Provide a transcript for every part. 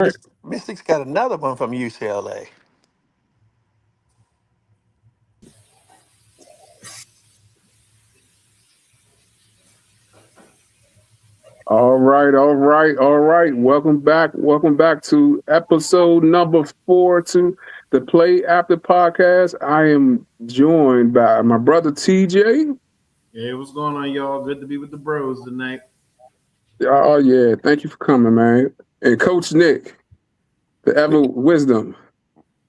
Right. Mystics got another one from UCLA. All right. Welcome back to episode number 4 to the Play After Podcast. I am joined by my brother TJ. Hey, what's going on, y'all? Good to be with the bros tonight. Oh yeah, thank you for coming, man. And Coach Nick, the ever Good, wisdom,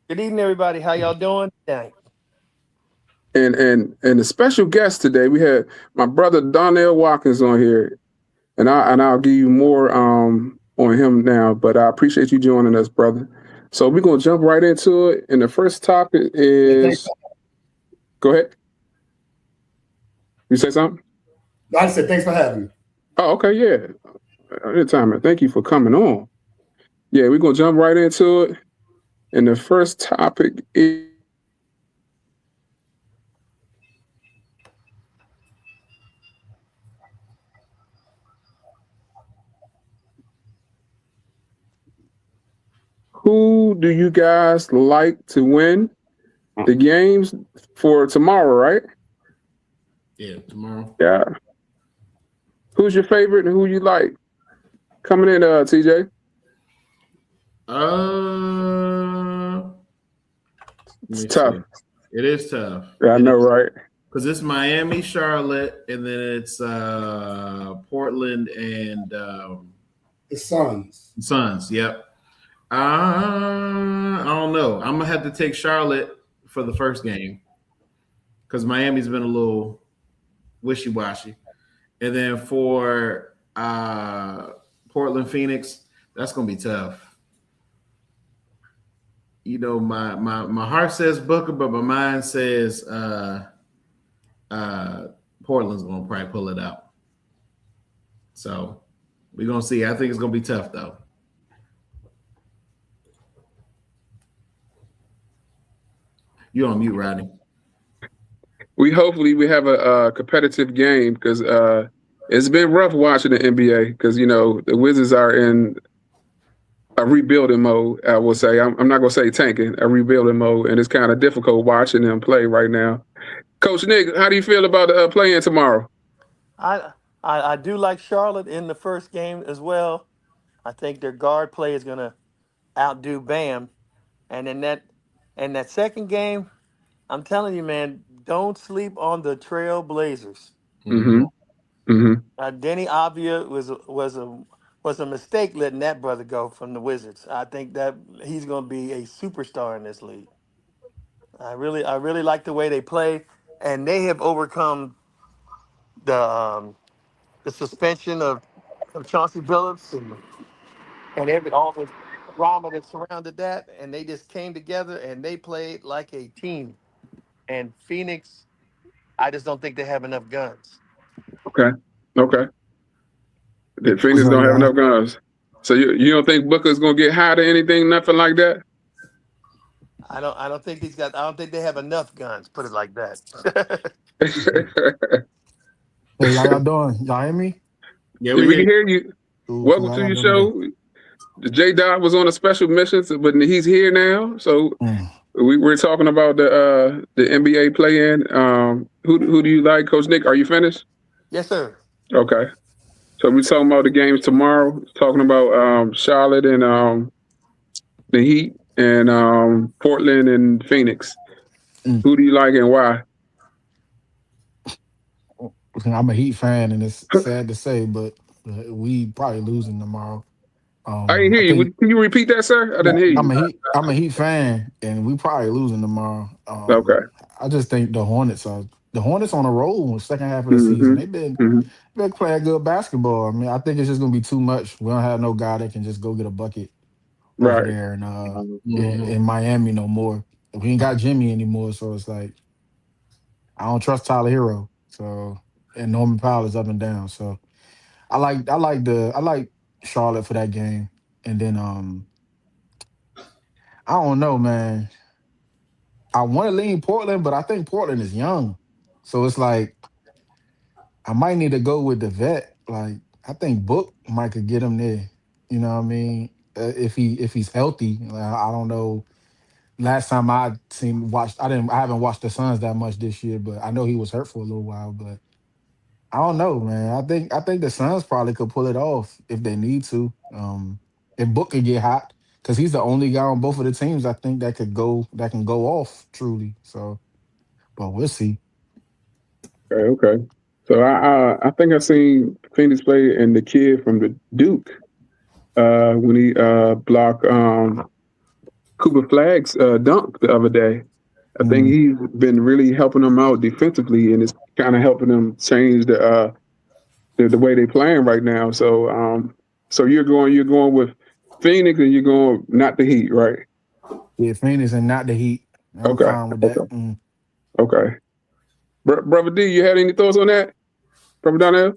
good evening, everybody. How y'all doing tonight? and the special guest today. We had my brother Donnell Watkins on here, and I'll give you more on him now. But I appreciate you joining us, brother. So we're gonna jump right into it. And the first topic Yeah, thanks. is go ahead. You say something? I said thanks for having me. Oh, okay, yeah. Anytime, man. Thank you for coming on. Yeah, we're gonna jump right into it. And the first topic is who do you guys like to win the games for tomorrow, right? Yeah, tomorrow. Yeah. Who's your favorite and who you like? Coming in, TJ. Let It's me tough. see. It is tough. I It know, is right? because it's Miami, Charlotte, and then it's Portland and The Suns. Suns. Yep. I don't know. I'm gonna have to take Charlotte for the first game because Miami's been a little wishy washy, and then for Portland, Phoenix, that's gonna be tough. My heart says Booker, but my mind says uh, Portland's gonna probably pull it out. So we're gonna see. I think it's gonna be tough though. You on mute, Rodney? We have a competitive game because it's been rough watching the NBA because the Wizards are in a rebuilding mode. I will say I'm not gonna say tanking, a rebuilding mode, and it's kind of difficult watching them play right now. Coach Nick, how do you feel about playing tomorrow? I, I do like Charlotte in the first game as well. I think their guard play is gonna outdo Bam, and in that second game, I'm telling you, man, don't sleep on the Trail Blazers. Mm-hmm. Mm-hmm. Mm-hmm. Denny Avia was a mistake letting that brother go from the Wizards. I think that he's going to be a superstar in this league. I really like the way they play, and they have overcome the suspension of Chauncey Billups and all the drama that surrounded that, and they just came together and they played like a team. And Phoenix, I just don't think they have enough guns. Okay. Okay. The What's Phoenix up, don't have y'all? enough guns. So you don't think Booker's gonna get hot or anything, nothing like that? I don't think they have enough guns. Put it like that. Hey, how y'all doing? Y'all hear me? Yeah, Yeah, we we hear can you. hear you. Cool. Welcome How to y'all your doing today? show. J Dot was on a special mission, but he's here now. So Mm. we're talking about the NBA play-in. Who do you like, Coach Nick? Are you finished? Yes, sir. Okay. So we're talking about the games tomorrow. Talking about Charlotte and the Heat and Portland and Phoenix. Mm. Who do you like and why? I'm a Heat fan, and it's sad to say, but we probably losing tomorrow. I didn't hear I you. think Can you repeat that, sir? I didn't hear you. I'm a Heat fan, and we probably losing tomorrow. Okay. I just think the Hornets on a roll in the second half of the season. Mm-hmm. They've Mm-hmm. been playing good basketball. I mean, I think it's just gonna be too much. We don't have no guy that can just go get a bucket over Right. there and Mm-hmm. in Miami no more. We ain't got Jimmy anymore, so it's like I don't trust Tyler Hero. So and Norman Powell is up and down. So I like Charlotte for that game. And then I don't know, man. I want to lean Portland, but I think Portland is young. So it's like I might need to go with the vet. Like I think Book might could get him there. You know what I mean? if he's healthy. I don't know. Last time I haven't watched the Suns that much this year, but I know he was hurt for a little while. But I don't know, man. I think the Suns probably could pull it off if they need to. If Book can get hot, because he's the only guy on both of the teams I think that can go off truly. So, but we'll see. Okay. So I think I seen Phoenix play and the kid from the Duke when he blocked Cooper Flag's dunk the other day. I think he's been really helping them out defensively, and it's kind of helping them change the way they're playing right now. So so you're going with Phoenix, and you're going not the Heat, right? Yeah, Phoenix and not the Heat. I'm Okay. fine with that. Okay. Okay. Brother D, you had any thoughts on that? Brother Donnell?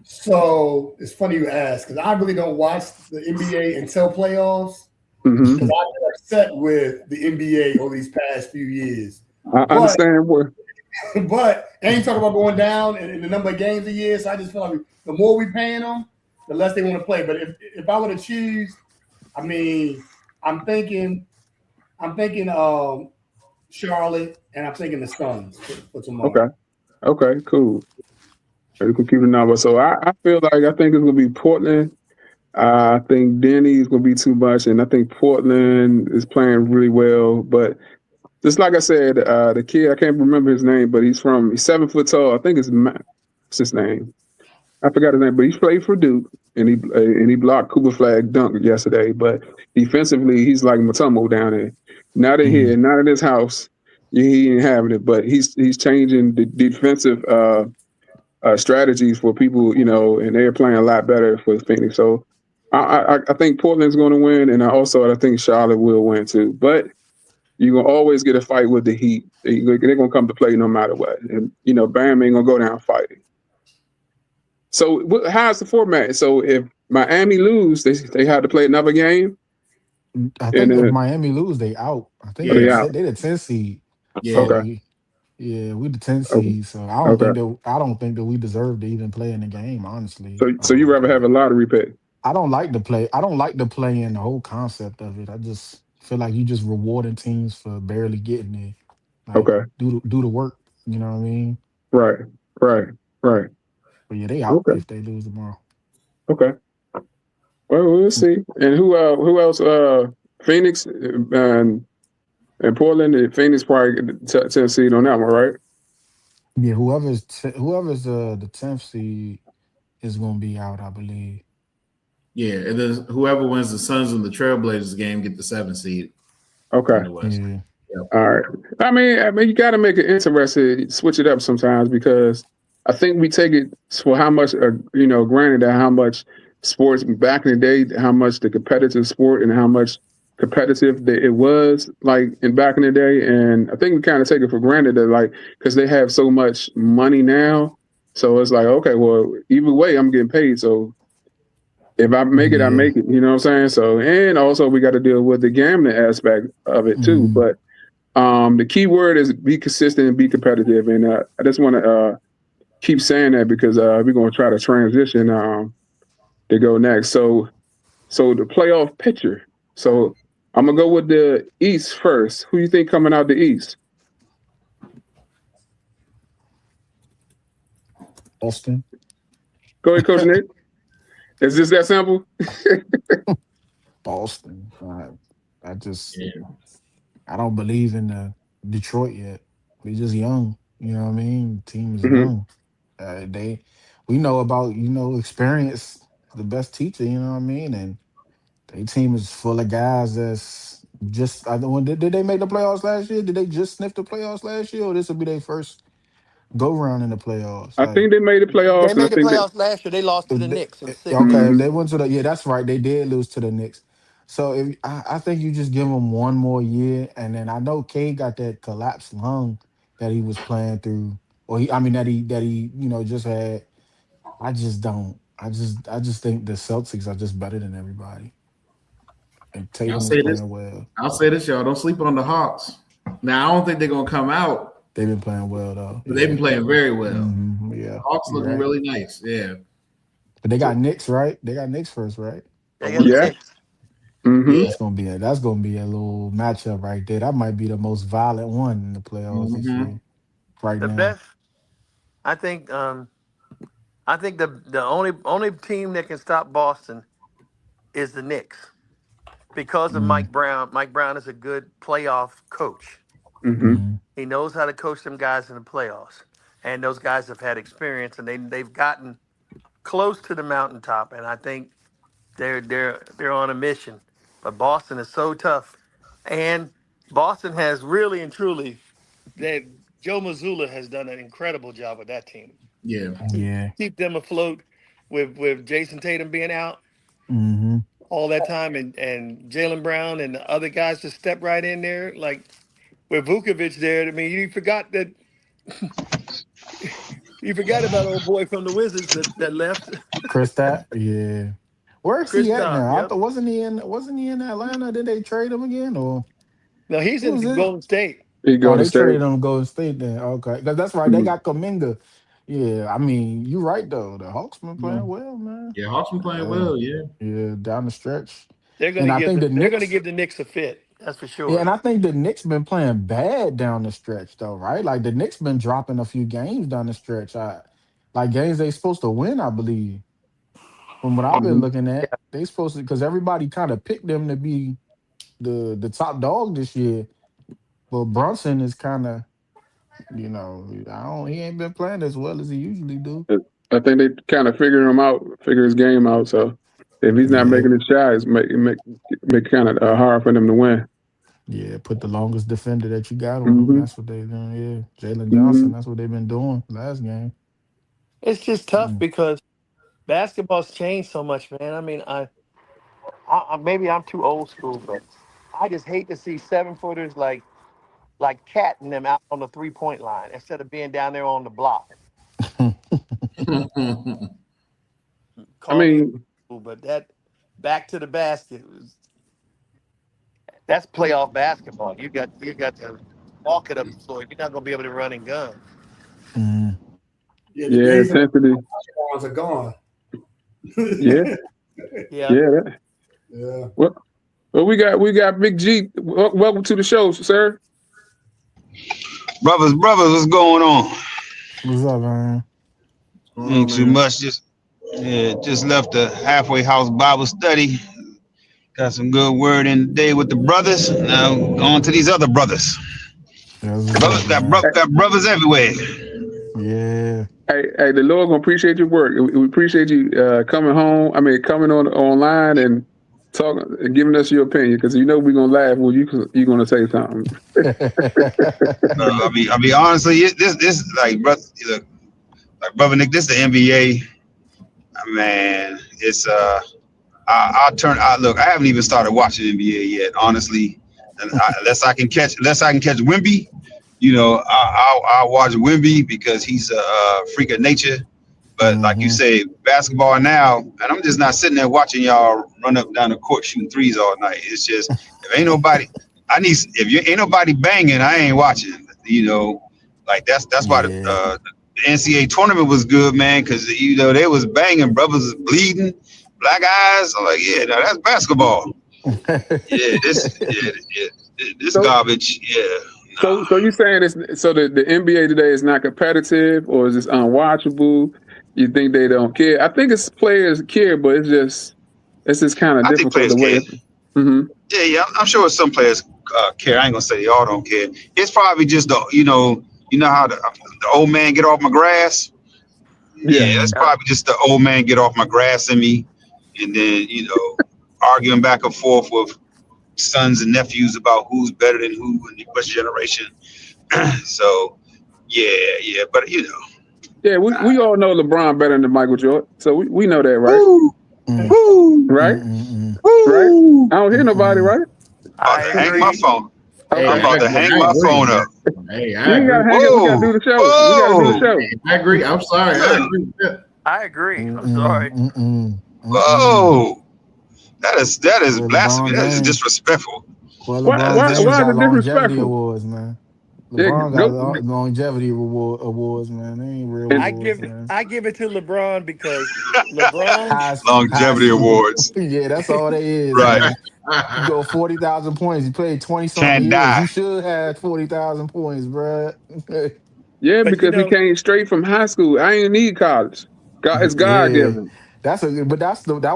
So it's funny you ask because I really don't watch the NBA until playoffs Mm-hmm. because I've been upset with the NBA over these past few years. I understand where. But ain't talking about going down in the number of games a year. So I just feel like the more we paying them, the less they want to play. But if I were to choose, I mean, I'm thinking Charlotte and I'm thinking the Suns for tomorrow. Okay, cool. You can keep the number. So I feel like I think it's gonna be Portland. I think Denny is gonna be too much, and I think Portland is playing really well. But just like I said, the kid I can't remember his name, but he's 7 foot tall. I think it's what's his name? I forgot his name, but he played for Duke, and he blocked Cooper Flag dunk yesterday. But defensively, he's like Mutombo down there. Not in here, not in his house. He ain't having it, but he's changing the defensive strategies for people, and they're playing a lot better for Phoenix. So I think Portland's going to win, and I think Charlotte will win too. But you're going to always get a fight with the Heat. They're going to come to play no matter what. And, Bam ain't going to go down fighting. So how's the format? So if Miami lose, they have to play another game? I think if Miami lose, they out. I think they the 10th seed. Yeah. So, Okay. Yeah, we the 10th seed. So I don't think that we deserve to even play in the game, honestly. So you rather have a lottery pick? I don't like to play. I don't like to play in the whole concept of it. I just feel like you just rewarding teams for barely getting there. Like, Okay. Do the work. You know what I mean? Right. But yeah, they out if they lose tomorrow. Okay. Well, we'll see. And who else? Phoenix and Portland. And Phoenix probably 10th seed on that one, right? Yeah, whoever's the 10th seed is going to be out, I believe. Yeah, and then whoever wins the Suns and the Trailblazers game get the 7th seed. Okay. In the West. Yeah. Yep. All right. I mean, you got to make it interesting. Switch it up sometimes because I think we take it for how much, granted that how much sports back in the day, how much the competitive sport and how much competitive that it was like in back in the day. And I think we kind of take it for granted that because they have so much money now. So it's like, okay, well, either way, I'm getting paid. So if I make it, I make it. You know what I'm saying? So, and also we got to deal with the gambling aspect of it too. But the key word is be consistent and be competitive. And I just want to keep saying that because we're going to try to transition to go next. So the playoff picture. So I'm going to go with the East first. Who you think coming out the East? Boston. Go ahead, Coach Nick. Is this that simple? Boston. I don't believe in Detroit yet. They're just young. You know what I mean? The team is young. We know about, experience, the best teacher, you know what I mean? And their team is full of guys that's just, did they make the playoffs last year? Did they just sniff the playoffs last year? Or this will be their first go round in the playoffs? I think they made the playoffs. They made the playoffs last year. They lost to the Knicks in 6. Okay, they went to that's right. They did lose to the Knicks. So I think you just give them one more year, and then I know Cade got that collapsed lung that he was playing through, or that he just had. I just don't. I just think the Celtics are just better than everybody. And Tatum is playing well. I'll say this, y'all. Don't sleep on the Hawks. Now I don't think they're gonna come out. They've been playing well though. But they've been playing very well. Yeah, Hawks looking really nice. Yeah. But they got Knicks, right? They got Knicks first, right? They got the Yeah. Knicks. Mm-hmm. That's gonna be a little matchup right there. That might be the most violent one in the playoffs this Mm-hmm. year. Right The now. best, I think. I think the only team that can stop Boston is the Knicks because of Mm, Mike Brown. Mike Brown is a good playoff coach. Mm-hmm. mm, He knows how to coach them guys in the playoffs, and those guys have had experience, and they've gotten close to the mountaintop. And I think they're on a mission. But Boston is so tough, and Boston has really and truly that Joe Mazzulla has done an incredible job with that team. Yeah. yeah. Keep them afloat with Jason Tatum being out Hmm. all that time, and Jalen Brown and the other guys just step right in there like with Vukovic there. I mean, you forgot about old boy from the Wizards that left, Kristaps, yeah. Where's he at Kristaps. now? I Yep. thought wasn't he in Atlanta? Did they trade him again or No, he's who in was it? Golden State. He Oh, go to they state. traded him to Golden State then. Okay. Because that's right. They Mhm. got Kaminga. Yeah, I mean, you're right though. The Hawks been playing Mhm. well, man. Yeah, Hawks been playing Uh, well. Yeah. yeah, down the stretch. They're And gonna I give think the they're gonna Knicks, give the Knicks a fit. That's for yeah, sure. and I think the Knicks been playing bad down the stretch though, right? Like the Knicks been dropping a few games down the stretch. Like games they supposed to win, I believe. From what I've been Mhm. looking at, they supposed to because everybody kind of picked them to be the top dog this year. But Brunson is kind of, he ain't been playing as well as he usually do. I think they kind of figure his game out. So if he's not Yeah, making his shots, make kind of hard for them to win. yeah. Put the longest defender that you got on them. Mm-hmm. That's what they doing. Yeah, Jalen Mm-hmm. Johnson. That's what they've been doing last game. It's just tough Mm. because basketball's changed so much, man. I mean, maybe I'm too old school, but I just hate to see 7 footers like Cat and them out on the 3-point line instead of being down there on the block. I Call me, mean, old, but that back to the basket that's playoff basketball. You got to walk it up the floor. You're not gonna be able to run and gun. Mm. Yeah, the yeah, days of intensity. the ones are gone. Yeah, Yeah. yeah. Yeah. Well, we got Big G. Welcome to the show, sir. Brothers, what's going on? What's up, man? Ain't too much. Just left the halfway house Bible study. Got some good word in today with the brothers. Now on to these other brothers. That's what's Brothers up, man. got brothers everywhere. Yeah. Hey, the Lord gonna appreciate your work. We appreciate you coming home. I mean, coming online and talking, and giving us your opinion because you know we're gonna laugh when you gonna say something. I'll be honestly, this like brother Nick, this the NBA. Man, it's look. I haven't even started watching NBA yet, honestly. And unless I can catch Wemby, I'll watch Wemby because he's a freak of nature. But like you say, basketball now, and I'm just not sitting there watching y'all run up and down the court shooting threes all night. It's just if ain't nobody banging, I ain't watching. Like that's why the NCAA tournament was good, man, because they was banging, brothers was bleeding, black eyes. I'm like, yeah, now that's basketball. This So- garbage. Yeah. So you saying the NBA today is not competitive or is this unwatchable? You think they don't care? I think it's players care, but it's just kind of I think difficult players the way. care. Mm-hmm. Yeah, I'm sure some players care. I ain't gonna say they all don't care. It's probably just you know how the old man get off my grass. Yeah, it's probably just the old man get off my grass in me, and then arguing back and forth with sons and nephews about who's better than who in which generation. So yeah, but Yeah, we all know LeBron better than Michael Jordan, so we know that, right? woo, Mm. woo, Right? Mm-mm-mm. woo. I don't hear nobody, right? I About to hang agree. my phone. Hey, I'm about to hang my phone up. Hey, We I ain't gotta agree. hang it. We gotta do the show. Whoa. We gotta do the show. I agree. I'm sorry. I agree with that. I agree. I'm sorry. Whoa, that is Well, blasphemy. LeBron That is James. disrespectful. Well, Why LeBron James is got it longevity disrespectful? awards, man. LeBron got Go, longevity awards, man. They ain't real and awards, man. I give it to LeBron because LeBron. High Longevity school. awards. Yeah, that's all they is, Right. man. You go 40,000 points. You played 20 something Can't years. die. You should have 40,000 points, bruh. yeah, But because he came straight from high school. I ain't need college. God, it's God Yeah, given. that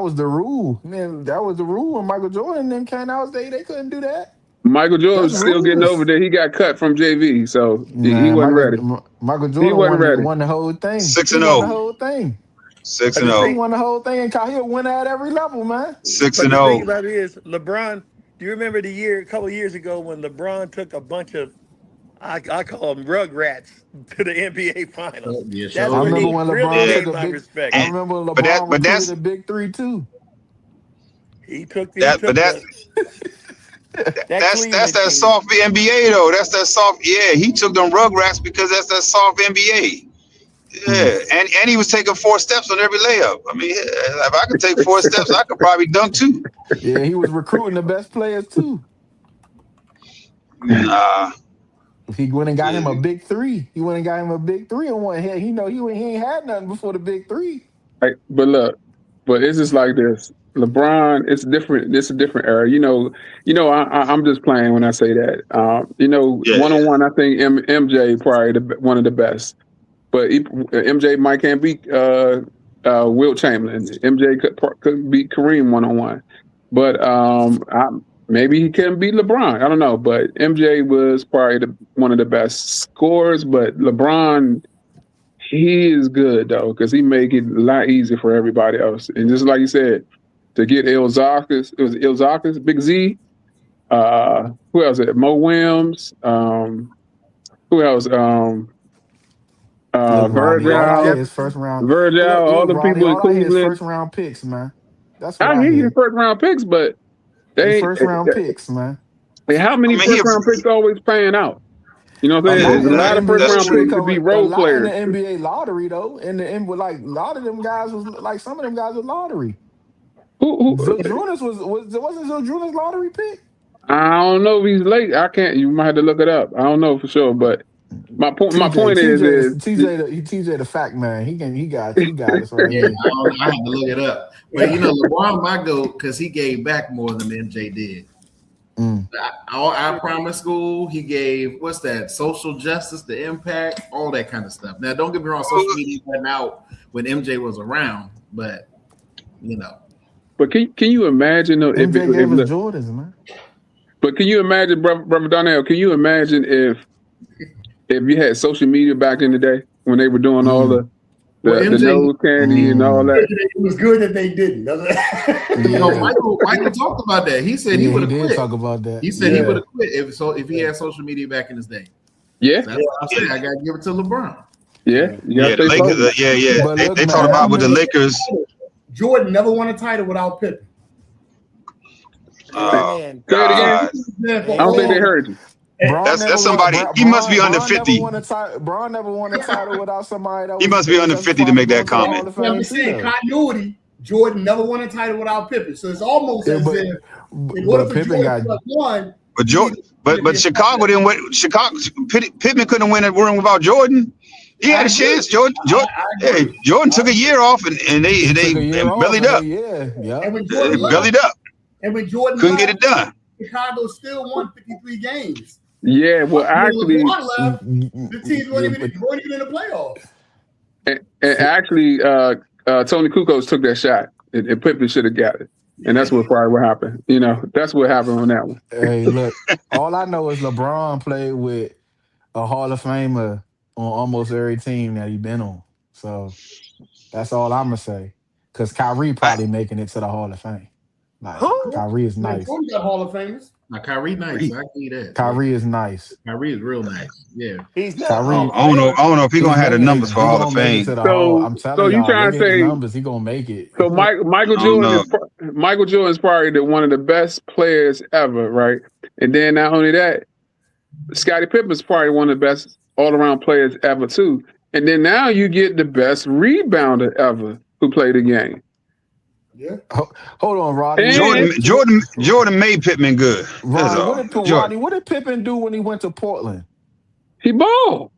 was the rule, man. That was the rule when Michael Jordan and them came out. They couldn't do that. Michael Jordan That's was still getting rules. over there. He got cut from JV, so he Man, wasn't ready. Michael He Jordan wasn't ready. won the whole thing. 6 He and won the 0. whole thing. 6 But and the 0. He thing- won the whole thing, and he'll win at every level, man. 6 But and the thing 0. about it is, LeBron. Do you remember a couple of years ago when LeBron took a bunch of, I call them rugrats, to the NBA Finals? Yeah, That's sure. I when remember he when really LeBron gained took a my big. respect. I remember when But LeBron that's recruited a big 3 too. He took the, that. But that that's Cleveland that team. soft NBA though. That's that soft. Yeah, he took them rugrats because that's that soft NBA. Yeah, and he was taking 4 steps on every layup. I mean, if I could take 4 steps, I could probably dunk too. Yeah, he was recruiting the best players too. Nah, He went and got him a yeah. big 3. He went and got him a big 3 on one head. He ain't had nothing before the big 3. Like, but look, but it's just like this. LeBron, it's different. It's a different era. I'm just playing when I say that. Yeah. One-on-one, I think MJ probably one of the best. But MJ might can't beat Wilt Chamberlain. MJ could beat Kareem one-on-one. But maybe he can beat LeBron. I don't know. But MJ was probably one of the best scorers. But LeBron, he is good though, because he make it a lot easier for everybody else. And just like you said, to get Ilzakis, it was Ilzakis, Big Z. Who else? Mo Williams. Who else? Virgil, his first round. all the Rodney, people in all I hear is Cleveland. first round picks, man. That's what I I hear you hear. first round picks, but they First round picks, man. how many I mean, first round picks always paying out? You know what I'm saying? Yeah, There's a lot of first that's round true. picks to be A role lot in the players. NBA lottery though, and like a lot of them guys was like some of them guys was lottery. Who Zydrunas wasn't Zydrunas lottery pick? I don't know if he's late. I can't. You might have to look it up. I don't know for sure, but my point is TJ the fact man. He got us right Yeah, here. I had to look it up. But LeBron might go because he gave back more than MJ did. Our primary school, he gave what's that? Social justice, the impact, all that kind of stuff. Now, don't get me wrong, social media went out when MJ was around, but But can you imagine though? MJ gave us Jordans, man. But can you imagine, brother Donnell? Can you imagine if you had social media back in the day when they were doing all the nose candy and all that? It was good that they didn't. Michael talked about that. He said he would have quit. Talk about that. He said he would have quit if he had social media back in his day. Yeah, that's what I said. I gotta give it to LeBron. Yeah, the Lakers. They talked about with the Lakers. Jordan never won a title without Pippen. Man, Say it again. I don't think they heard you. That's somebody. He must be under 50. Braun never won a title without somebody that He must be under 50 to make that comment. I'm saying continuity. Jordan never won a title without Pippen, so it's almost as if in order for Jordan to have won. But Chicago didn't win. Pippen couldn't win a ring without Jordan. He had a chance. Jordan took a year off and they bellied up. Bellied up. And when Jordan couldn't get it done, Chicago still won 53 games. Yeah, well, actually, the teams weren't even in the playoffs. And actually, Tony Kukoc took that shot, and Pippen should have got it, and that's what happened. That's what happened on that one. Hey, look, all I know is LeBron played with a Hall of Famer on almost every team that he's been on, so that's all I'm gonna say. Because Kyrie probably making it to the Hall of Fame. Like, Kyrie is nice. Who got Hall of Famers? Now, Kyrie nice. I see that. Kyrie is nice. Kyrie is real nice. Yeah. He's not. Kyrie, I don't know if he's gonna have the numbers for Hall of Fame. I'm telling you trying to say numbers? He gonna make it. So Michael Jordan is probably one of the best players ever, right? And then not only that, Scottie Pippen is probably one of the best all-around players ever too. And then now you get the best rebounder ever who played the game. Yeah. Hold on, Rodney. Jordan made Pippen good. Rodney, what did Pippen do when he went to Portland? He balled.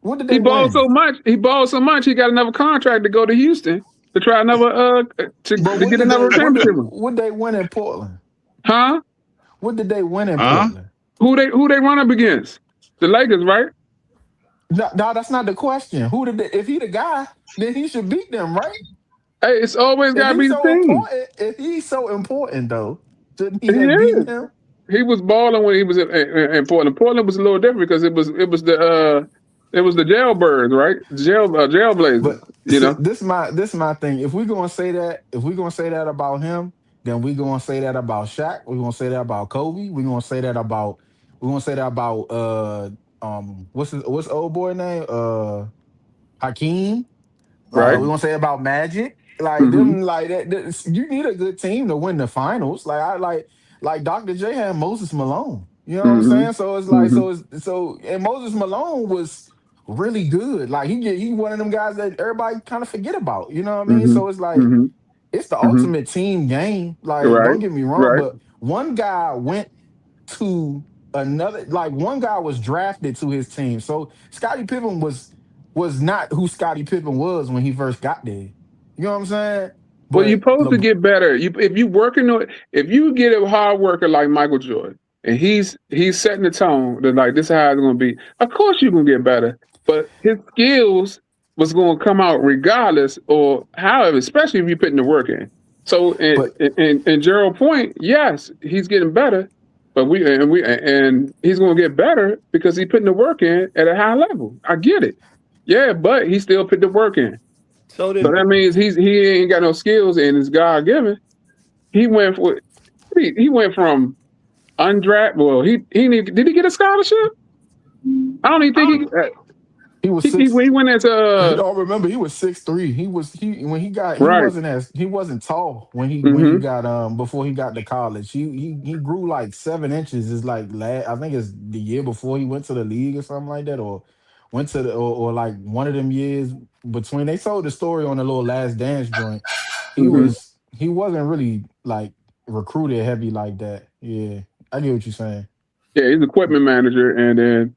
What did they He balled win? so much. He got another contract to go to Houston to try another to But get another championship. what they win in Portland? Huh? What did they win in Huh? Portland? Who they run up against? The Lakers, right? No, that's not the question. Who did they, if he the guy, then he should beat them, right? Hey, it's always got to be the team. If he's so important though, shouldn't he He have beaten is. him? He was balling when he was in Portland. Portland was a little different because it was the jailbirds, right? Jailblazers. But You know. this my thing. If we're gonna say that about him, then we're gonna say that about Shaq. We're gonna say that about Kobe. We're gonna say that about what's old boy name? Hakeem. Right. We're gonna say about Magic. Like Mm-hmm. them, like that. You need a good team to win the finals. Like Dr. J had Moses Malone. You know what I'm saying? So it's like and Moses Malone was really good. Like he one of them guys that everybody kind of forget about. You know what I mean? So it's like it's the ultimate team game. Like don't get me wrong, but one guy went to another. Like one guy was drafted to his team. So Scottie Pippen was not who Scottie Pippen was when he first got there. You know what I'm saying? But you're supposed to get better. If you get a hard worker like Michael Jordan, and he's setting the tone that like this is how it's gonna be. Of course you're gonna get better, but his skills was gonna come out regardless, or however, especially if you're putting the work in. So in Gerald Point, yes, he's getting better, but he's gonna get better because he's putting the work in at a high level. I get it. Yeah, but he still put the work in. So that means he ain't got no skills and it's God given. He went from undrafted. Well, did he get a scholarship? I don't even think he was. He went as You don't remember? He was 6'3". He wasn't tall when he got before he got to college. He grew like 7 inches. Is like I think it's the year before he went to the league or something like that, or went to or like one of them years between. They told the story on the little Last Dance joint. He wasn't really like recruited heavy like that. Yeah, I get what you're saying. Yeah, he's equipment manager, and then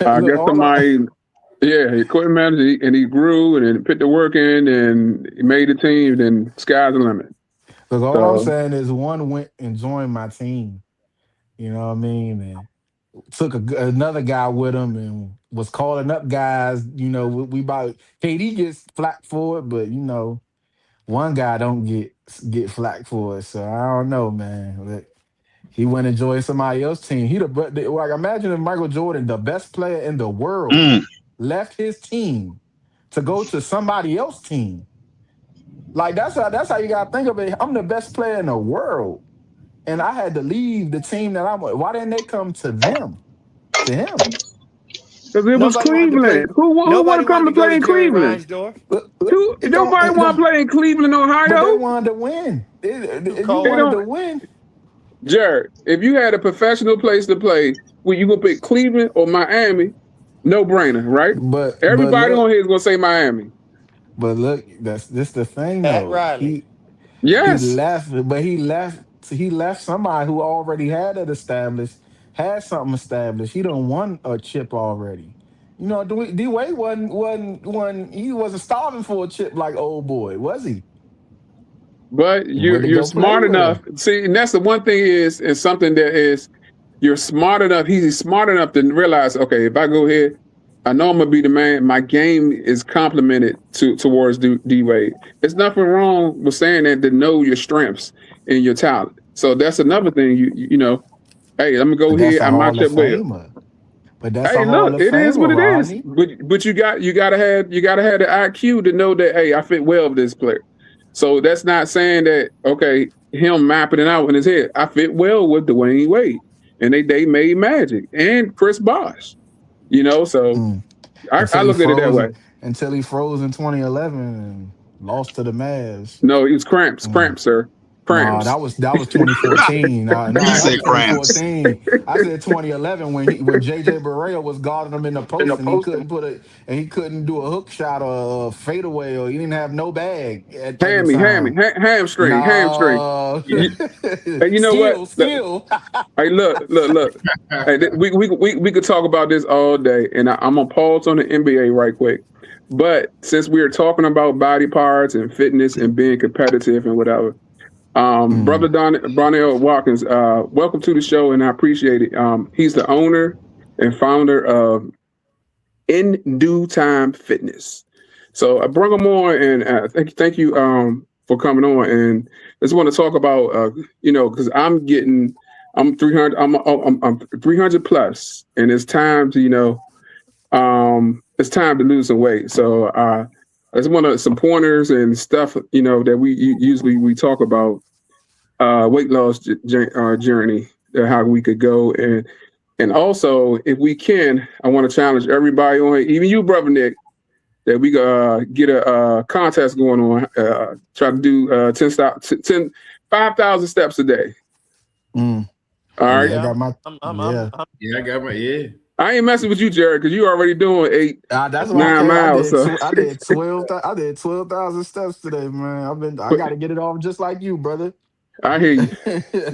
I guess somebody. Yeah, equipment manager, and he grew and then put the work in, and he made the team. Then sky's the limit. Look, all I'm saying is one went and joined my team. You know what I mean? And took another guy with him and was calling up guys. You know, we about KD gets flack for it, but you know, one guy don't get flack for it. So I don't know, man. But he went and joined somebody else's team. Like imagine if Michael Jordan, the best player in the world, left his team to go to somebody else's team. Like that's how you gotta think of it. I'm the best player in the world, and I had to leave the team that I'm with. Why didn't they come to him? To him? Because it was Cleveland. Who wanted to come to play in Cleveland? Nobody want to play in Cleveland, Ohio. But they wanted to win. They wanted to win. Jared, if you had a professional place to play, would you gonna pick Cleveland or Miami? No brainer, right? But everybody on here is gonna say Miami. But look, this the thing though. Riley. He left somebody who already had it established, had something established. He done won a chip already. You know, D-Wade he wasn't starving for a chip like old boy, was he? But you're smart enough. See, and that's the one thing is something that is you're smart enough. He's smart enough to realize, okay, if I go here, I know I'm gonna be the man. My game is complemented towards D-Wade. There's nothing wrong with saying that, to know your strengths and your talent. So that's another thing. You know, hey, let me go here. I might up well. But that's hey, look, it is what it is. But you gotta have the IQ to know that, hey, I fit well with this player. So that's not saying that, okay, him mapping it out in his head. I fit well with Dwayne Wade, and they made magic, and Chris Bosh. You know, so I look at it that way. Until he froze in 2011 and lost to the Mavs. No, he was cramps, sir. No, Prams. that was 2014. No, He that was said Prams. 2014. I said 2011 when JJ Barea was guarding him in the post and he couldn't do a hook shot or a fadeaway or he didn't have no bag at the time. Hamstring. No, And you know what? skill. Hey, look. Hey, we could talk about this all day, and I'm gonna pause on the NBA right quick. But since we are talking about body parts and fitness and being competitive and whatever, brother Bronnell Watkins, welcome to the show, and I appreciate it. He's the owner and founder of In Due Time Fitness. So I bring him on, and thank you for coming on. And I just want to talk about because I'm 300, I'm 300 plus, and it's time to it's time to lose some weight. So I just want some pointers and stuff that we usually talk about weight loss journey, how we could go, and also if we can, I want to challenge everybody on, even you, brother Nick, that we get a contest going on. Try to do 5,000 steps a day. Mm. All right. Yeah, I got my I got my I ain't messing with you, Jared, because you already doing 9 miles. I did 12,000 steps today, man. I got to get it off just like you, brother. I hear you,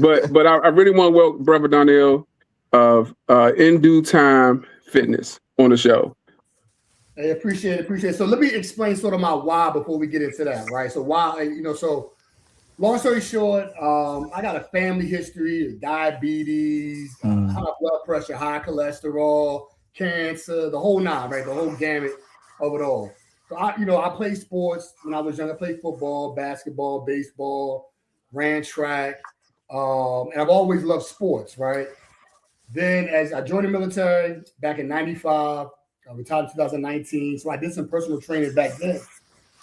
but I really want to welcome Brother Donnell of In Due Time Fitness on the show. I appreciate it. So let me explain sort of my why before we get into that, right? So why, so long story short, I got a family history of diabetes, high blood pressure, high cholesterol, cancer, the whole nine, right? The whole gamut of it all. So I played sports when I was young. I played football, basketball, baseball, ran track, and I've always loved sports, right? Then as I joined the military back in 95, I retired in 2019. So I did some personal training back then,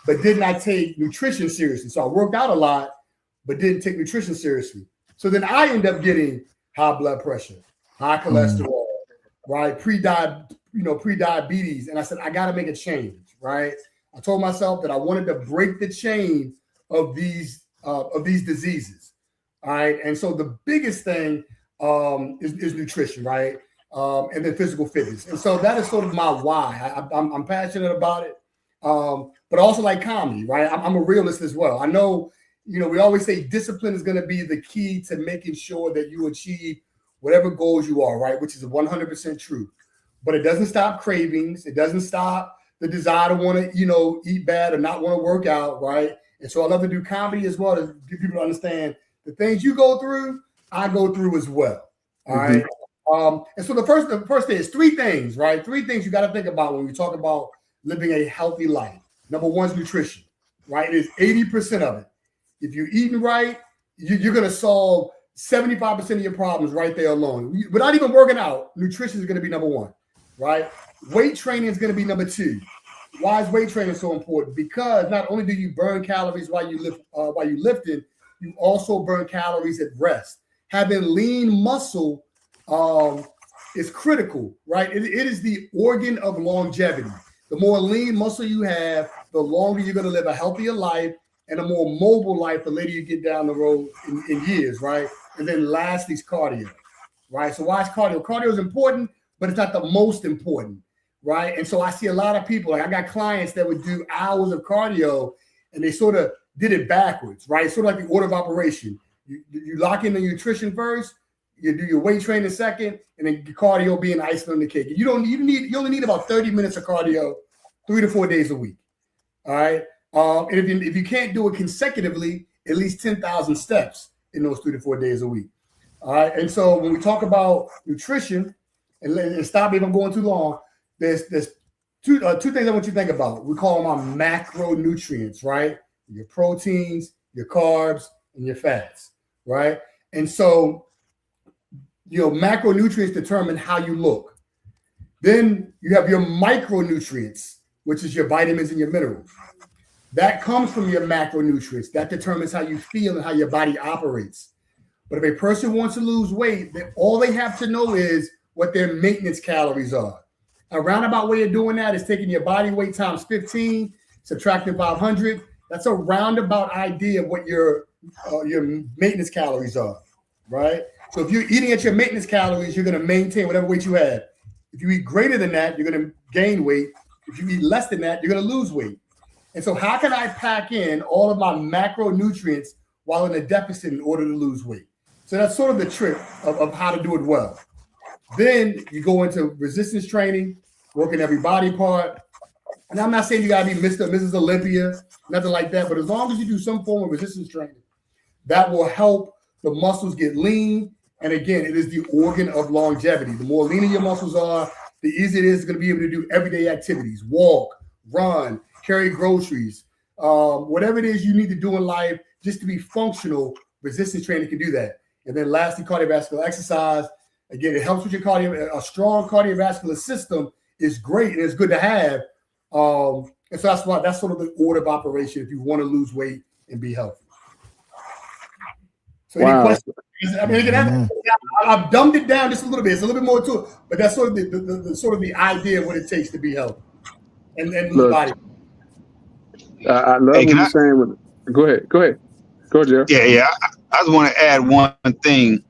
but did not take nutrition seriously. So I worked out a lot, but didn't take nutrition seriously. So then I ended up getting high blood pressure, high cholesterol, right? Pre-diabetes. And I said, I got to make a change, right? I told myself that I wanted to break the chain of these diseases, all right? And so the biggest thing is nutrition, right? And then physical fitness. And so that is sort of my why. I'm passionate about it, but also like comedy, right? I'm a realist as well. I know, we always say discipline is going to be the key to making sure that you achieve whatever goals you are, right? Which is 100% true. But it doesn't stop cravings. It doesn't stop the desire to want to, eat bad or not want to work out, right? And so I love to do comedy as well to get people to understand the things you go through, I go through as well. All right. And so the first thing is 3 things, right? 3 things you got to think about when we talk about living a healthy life. Number 1 is nutrition, right? It is 80% of it. If you're eating right, you're going to solve 75% of your problems right there alone. Without even working out, nutrition is going to be number 1, right? Weight training is going to be number 2. Why is weight training so important? Because not only do you burn calories while you lifting, you also burn calories at rest. Having lean muscle is critical, right? It is the organ of longevity. The more lean muscle you have, the longer you're going to live a healthier life and a more mobile life the later you get down the road in years, right? And then lastly is cardio, right? So why is cardio? Cardio is important, but it's not the most important, right? And so I see a lot of people, like I got clients that would do hours of cardio and they sort of did it backwards, right? Sort of like the order of operation. You lock in the nutrition first, you do your weight training second, and then cardio being icing on the cake. You only need about 30 minutes of cardio 3 to 4 days a week. All right. And if you can't do it consecutively, at least 10,000 steps in those 3 to 4 days a week. All right. And so when we talk about nutrition, and stop me if I'm going too long, there's two things I want you to think about. We call them our macronutrients, right? Your proteins, your carbs, and your fats, right? And so macronutrients determine how you look. Then you have your micronutrients, which is your vitamins and your minerals. That comes from your macronutrients. That determines how you feel and how your body operates. But if a person wants to lose weight, all they have to know is what their maintenance calories are. A roundabout way of doing that is taking your body weight times 15, subtracting 500. That's a roundabout idea of what your your maintenance calories are, right? So if you're eating at your maintenance calories, you're going to maintain whatever weight you have. If you eat greater than that, you're going to gain weight. If you eat less than that, you're going to lose weight. And so how can I pack in all of my macronutrients while in a deficit in order to lose weight? So that's sort of the trick of how to do it well. Then you go into resistance training, working every body part. And I'm not saying you got to be Mr. or Mrs. Olympia, nothing like that. But as long as you do some form of resistance training, that will help the muscles get lean. And again, it is the organ of longevity. The more leaner your muscles are, the easier it is going to be able to do everyday activities, walk, run, carry groceries, whatever it is you need to do in life just to be functional. Resistance training can do that. And then lastly, cardiovascular exercise. Again, it helps with your cardio. A strong cardiovascular system is great and it's good to have. And so that's sort of the order of operation if you want to lose weight and be healthy. So any questions? I mean, again, I've dumbed it down just a little bit. It's a little bit more to it, but that's sort of the sort of the idea of what it takes to be healthy and the body. I love what you're saying. Go ahead, Jeff. Yeah. I just want to add one thing.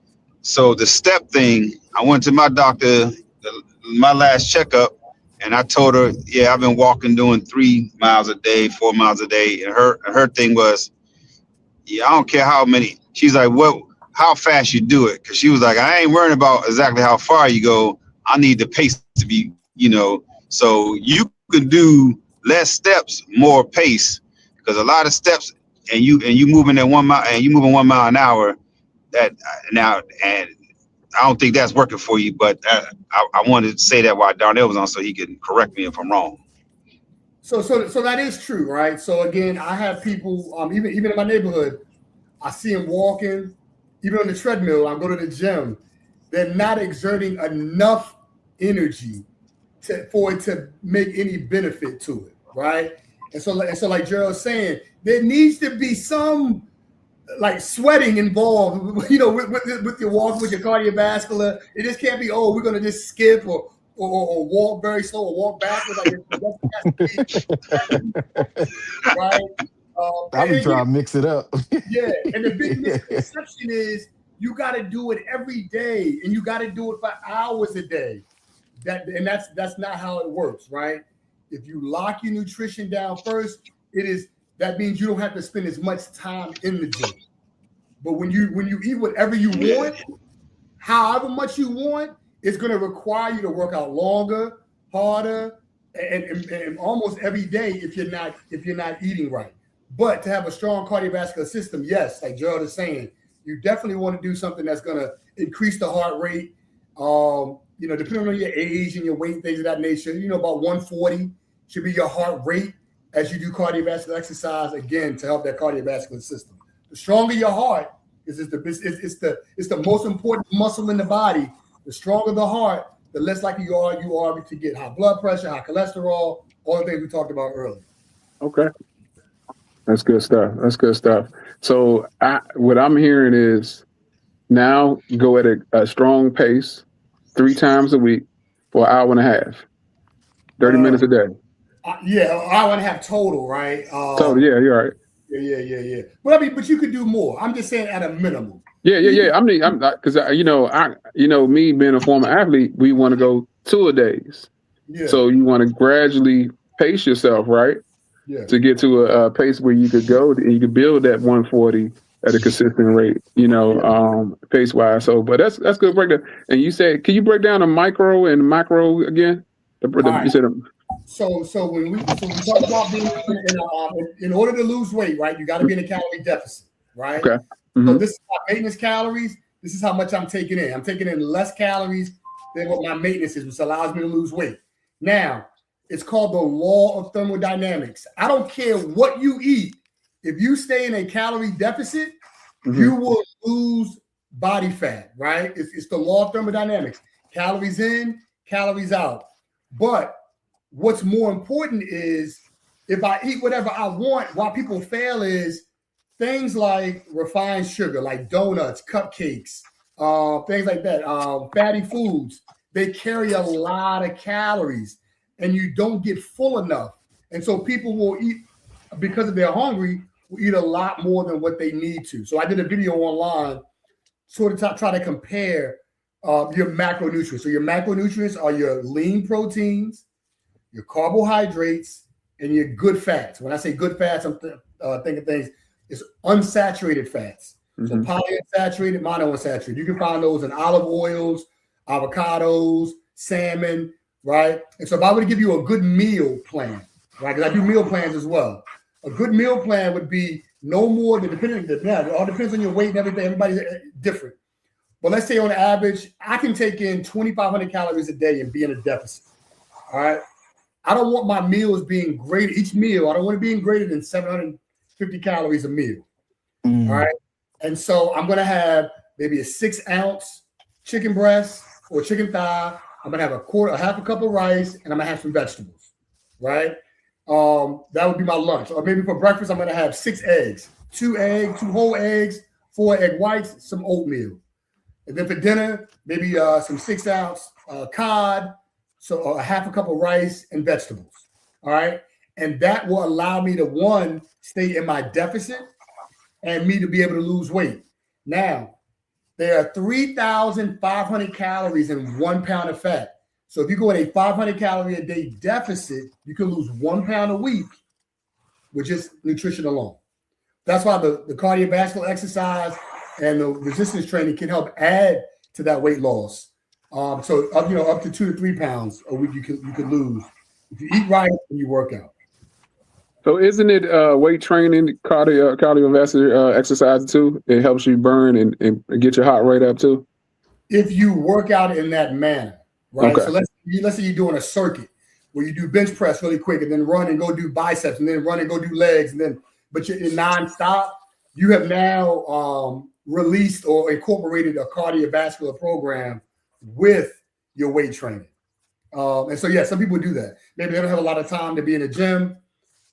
So the step thing, I went to my doctor, my last checkup, and I told her, I've been walking, doing 3 miles a day, 4 miles a day. And her thing was, I don't care how many. She's like, how fast you do it? Because she was like, I ain't worrying about exactly how far you go. I need the pace to be, so you could do less steps, more pace. Because a lot of steps, and you moving at 1 mile, and you moving 1 mile an hour, and I don't think that's working for you. But I wanted to say that while Darnell was on, so he can correct me if I'm wrong. So that is true, right? So again, I have people, even in my neighborhood, I see them walking, even on the treadmill. I go to the gym. They're not exerting enough energy for it to make any benefit to it, right? And so like Gerald's saying, there needs to be some like sweating involved, with your walk, with your cardiovascular. It just can't be, we're gonna just skip or walk very slow or walk backwards. Right? I be trying to mix it up. Yeah, and the big misconception is you got to do it every day, and you got to do it for hours a day. That's not how it works, right? If you lock your nutrition down first, that means you don't have to spend as much time in the gym. But when you eat whatever you want, however much you want, it's going to require you to work out longer, harder, and almost every day if you're not eating right. But to have a strong cardiovascular system, yes, like Gerald is saying, you definitely want to do something that's going to increase the heart rate. Depending on your age and your weight, things of that nature, about 140 should be your heart rate as you do cardiovascular exercise, again, to help that cardiovascular system. The stronger your heart it's the most important muscle in the body. The stronger the heart, the less likely you are to get high blood pressure, high cholesterol, all the things we talked about earlier. Okay. That's good stuff. So what I'm hearing is now go at a strong pace 3 times a week for an hour and a half, 30 minutes a day. An hour and a half total, right? Total, yeah, you're right. Yeah. But you could do more. I'm just saying at a minimum. Yeah. I'm because me being a former athlete, we want to go 2-a-days. Yeah. So you want to gradually pace yourself, right? Yeah. To get to a pace where you could go and you could build that 140 at a consistent rate, pace wise. So, but that's good breakdown. And you said, can you break down the micro and macro again? You said So when we talk about being in order to lose weight, right? You got to be in a calorie deficit, right? Okay. Mm-hmm. So this is my maintenance calories. This is how much I'm taking in. I'm taking in less calories than what my maintenance is, which allows me to lose weight. Now, it's called the law of thermodynamics. I don't care what you eat. If you stay in a calorie deficit, you will lose body fat, right? It's the law of thermodynamics. Calories in, calories out. But what's more important is if I eat whatever I want, why people fail is things like refined sugar, like donuts, cupcakes, things like that, fatty foods. They carry a lot of calories and you don't get full enough. And so people will eat, because they're hungry, will eat a lot more than what they need to. So I did a video online, sort of try to compare your macronutrients. So your macronutrients are your lean proteins, your carbohydrates, and your good fats. When I say good fats, I'm thinking things, it's unsaturated fats. So polyunsaturated, monounsaturated. You can find those in olive oils, avocados, salmon, right? And so if I were to give you a good meal plan, right? Because I do meal plans as well. A good meal plan would be no more than, it all depends on your weight and everything. Everybody's different. But let's say on average, I can take in 2,500 calories a day and be in a deficit. All right. I don't want my meals being greater, each meal, I don't want it being greater than 750 calories a meal. All right. And so I'm going to have maybe a 6-ounce chicken breast or chicken thigh. I'm going to have a half a cup of rice, and I'm going to have some vegetables. Right. That would be my lunch. Or maybe for breakfast, I'm going to have 6 eggs, 2 whole eggs, 4 egg whites, some oatmeal. And then for dinner, maybe some 6-ounce cod, so a half a cup of rice and vegetables. All right. And that will allow me to, one, stay in my deficit and me to be able to lose weight. Now, there are 3,500 calories in 1 pound of fat. So if you go at a 500 calorie a day deficit, you can lose 1 pound a week with just nutrition alone. That's why the cardiovascular exercise and the resistance training can help add to that weight loss. So up to 2 to 3 pounds a week you could lose if you eat right and you work out. So isn't it weight training, cardiovascular exercise too? It helps you burn and get your heart rate up too? If you work out in that manner, right? Okay. So let's say you're doing a circuit where you do bench press really quick and then run and go do biceps and then run and go do legs but you're nonstop. You have now released or incorporated a cardiovascular program with your weight training. And so, yeah, some people do that. Maybe they don't have a lot of time to be in the gym.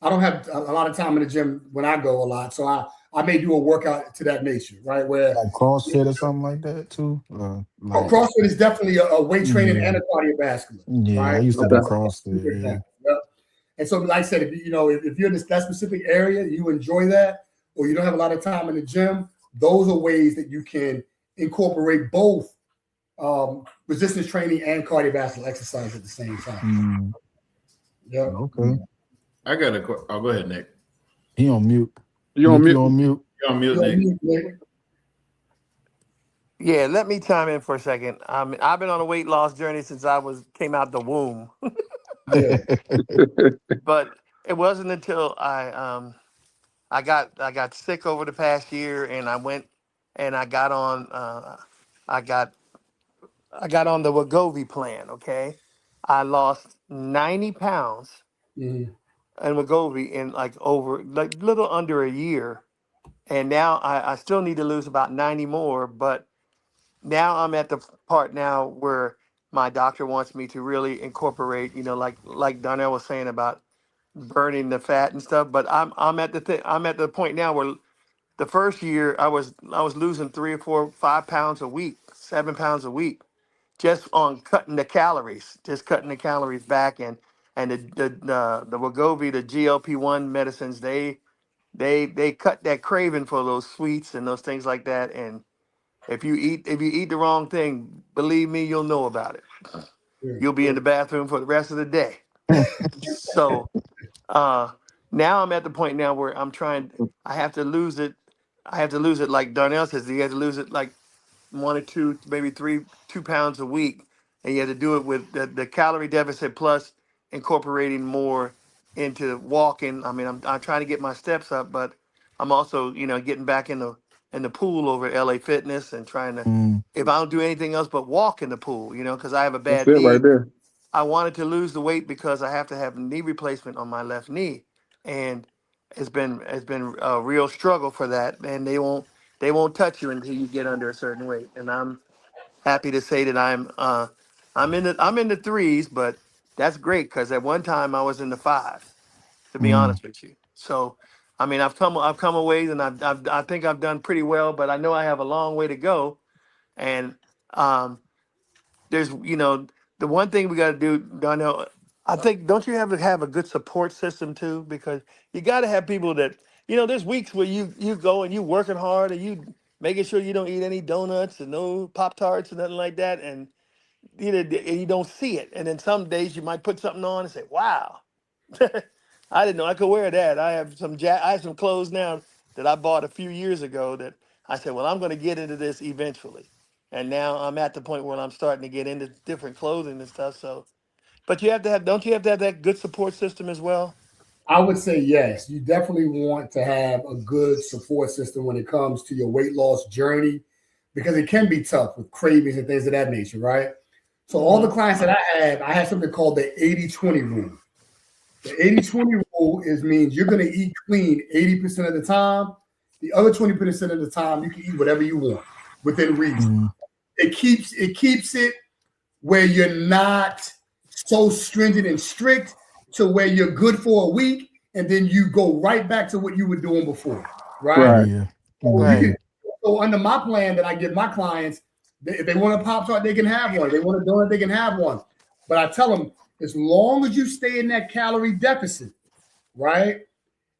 I don't have a lot of time in the gym when I go a lot. So I may do a workout to that nature, right? Where Like CrossFit or something like that too. CrossFit is definitely a weight training and a cardiovascular. Yeah, right? I used to do CrossFit. Yeah. Yep. And so, like I said, if you're in that specific area, you enjoy that, or you don't have a lot of time in the gym, those are ways that you can incorporate both resistance training and cardiovascular exercise at the same time. Yeah. Okay. I got a question. Oh, go ahead, Nick. He on mute. You on mute? You on mute. You're on mute, Nick. Yeah, let me chime in for a second. I've been on a weight loss journey since I came out the womb, but it wasn't until I got sick over the past year, and I went and I got on I got on the Wegovy plan. Okay, I lost 90 pounds in Wegovy in little under a year, and now I still need to lose about 90 more, but now I'm at the part now where my doctor wants me to really incorporate, like Darnell was saying about burning the fat and stuff. But I'm at the point now where the first year I was losing 3 or 4, 5 pounds a week, 7 pounds a week, just on cutting the calories back, and the Wegovy, the GLP-1 medicines, they cut that craving for those sweets and those things like that. And if you eat the wrong thing, believe me, you'll know about it. You'll be in the bathroom for the rest of the day. So now I'm at the point now where I have to lose it. Like Darnell says, you have to lose it like 1 or 2, maybe 2 pounds a week. And you have to do it with the calorie deficit plus incorporating more into walking. I mean, I'm trying to get my steps up, but I'm also, getting back in the pool over at LA Fitness and trying to, if I don't do anything else but walk in the pool, because I have a bad That's it knee. right there. I wanted to lose the weight because I have to have a knee replacement on my left knee, and it's been a real struggle for that. And they won't touch you until you get under a certain weight. And I'm happy to say that I'm in the 3s, but that's great because at one time I was in the 5s, to be honest with you. So, I mean, I've come a ways, and I think I've done pretty well, but I know I have a long way to go. And there's the one thing we got to do, Darnell, I think, don't you have to have a good support system too? Because you got to have people that there's weeks where you go and you working hard and you making sure you don't eat any donuts and no Pop Tarts and nothing like that, and you don't see it. And then some days you might put something on and say, "Wow, I didn't know I could wear that." I have some clothes now that I bought a few years ago that I said, "Well, I'm going to get into this eventually." And now I'm at the point where I'm starting to get into different clothing and stuff. So, but don't you have to have that good support system as well? I would say yes. You definitely want to have a good support system when it comes to your weight loss journey because it can be tough with cravings and things of that nature, right? So, all the clients that I have something called the 80-20 rule. The 80-20 rule means you're going to eat clean 80% of the time. The other 20% of the time, you can eat whatever you want within reason. It keeps it where you're not so stringent and strict to where you're good for a week and then you go right back to what you were doing before, right? Yeah. So under my plan that I give my clients, if they want a Pop-Tart, they can have one. If they want a donut, they can have one. But I tell them, as long as you stay in that calorie deficit, right?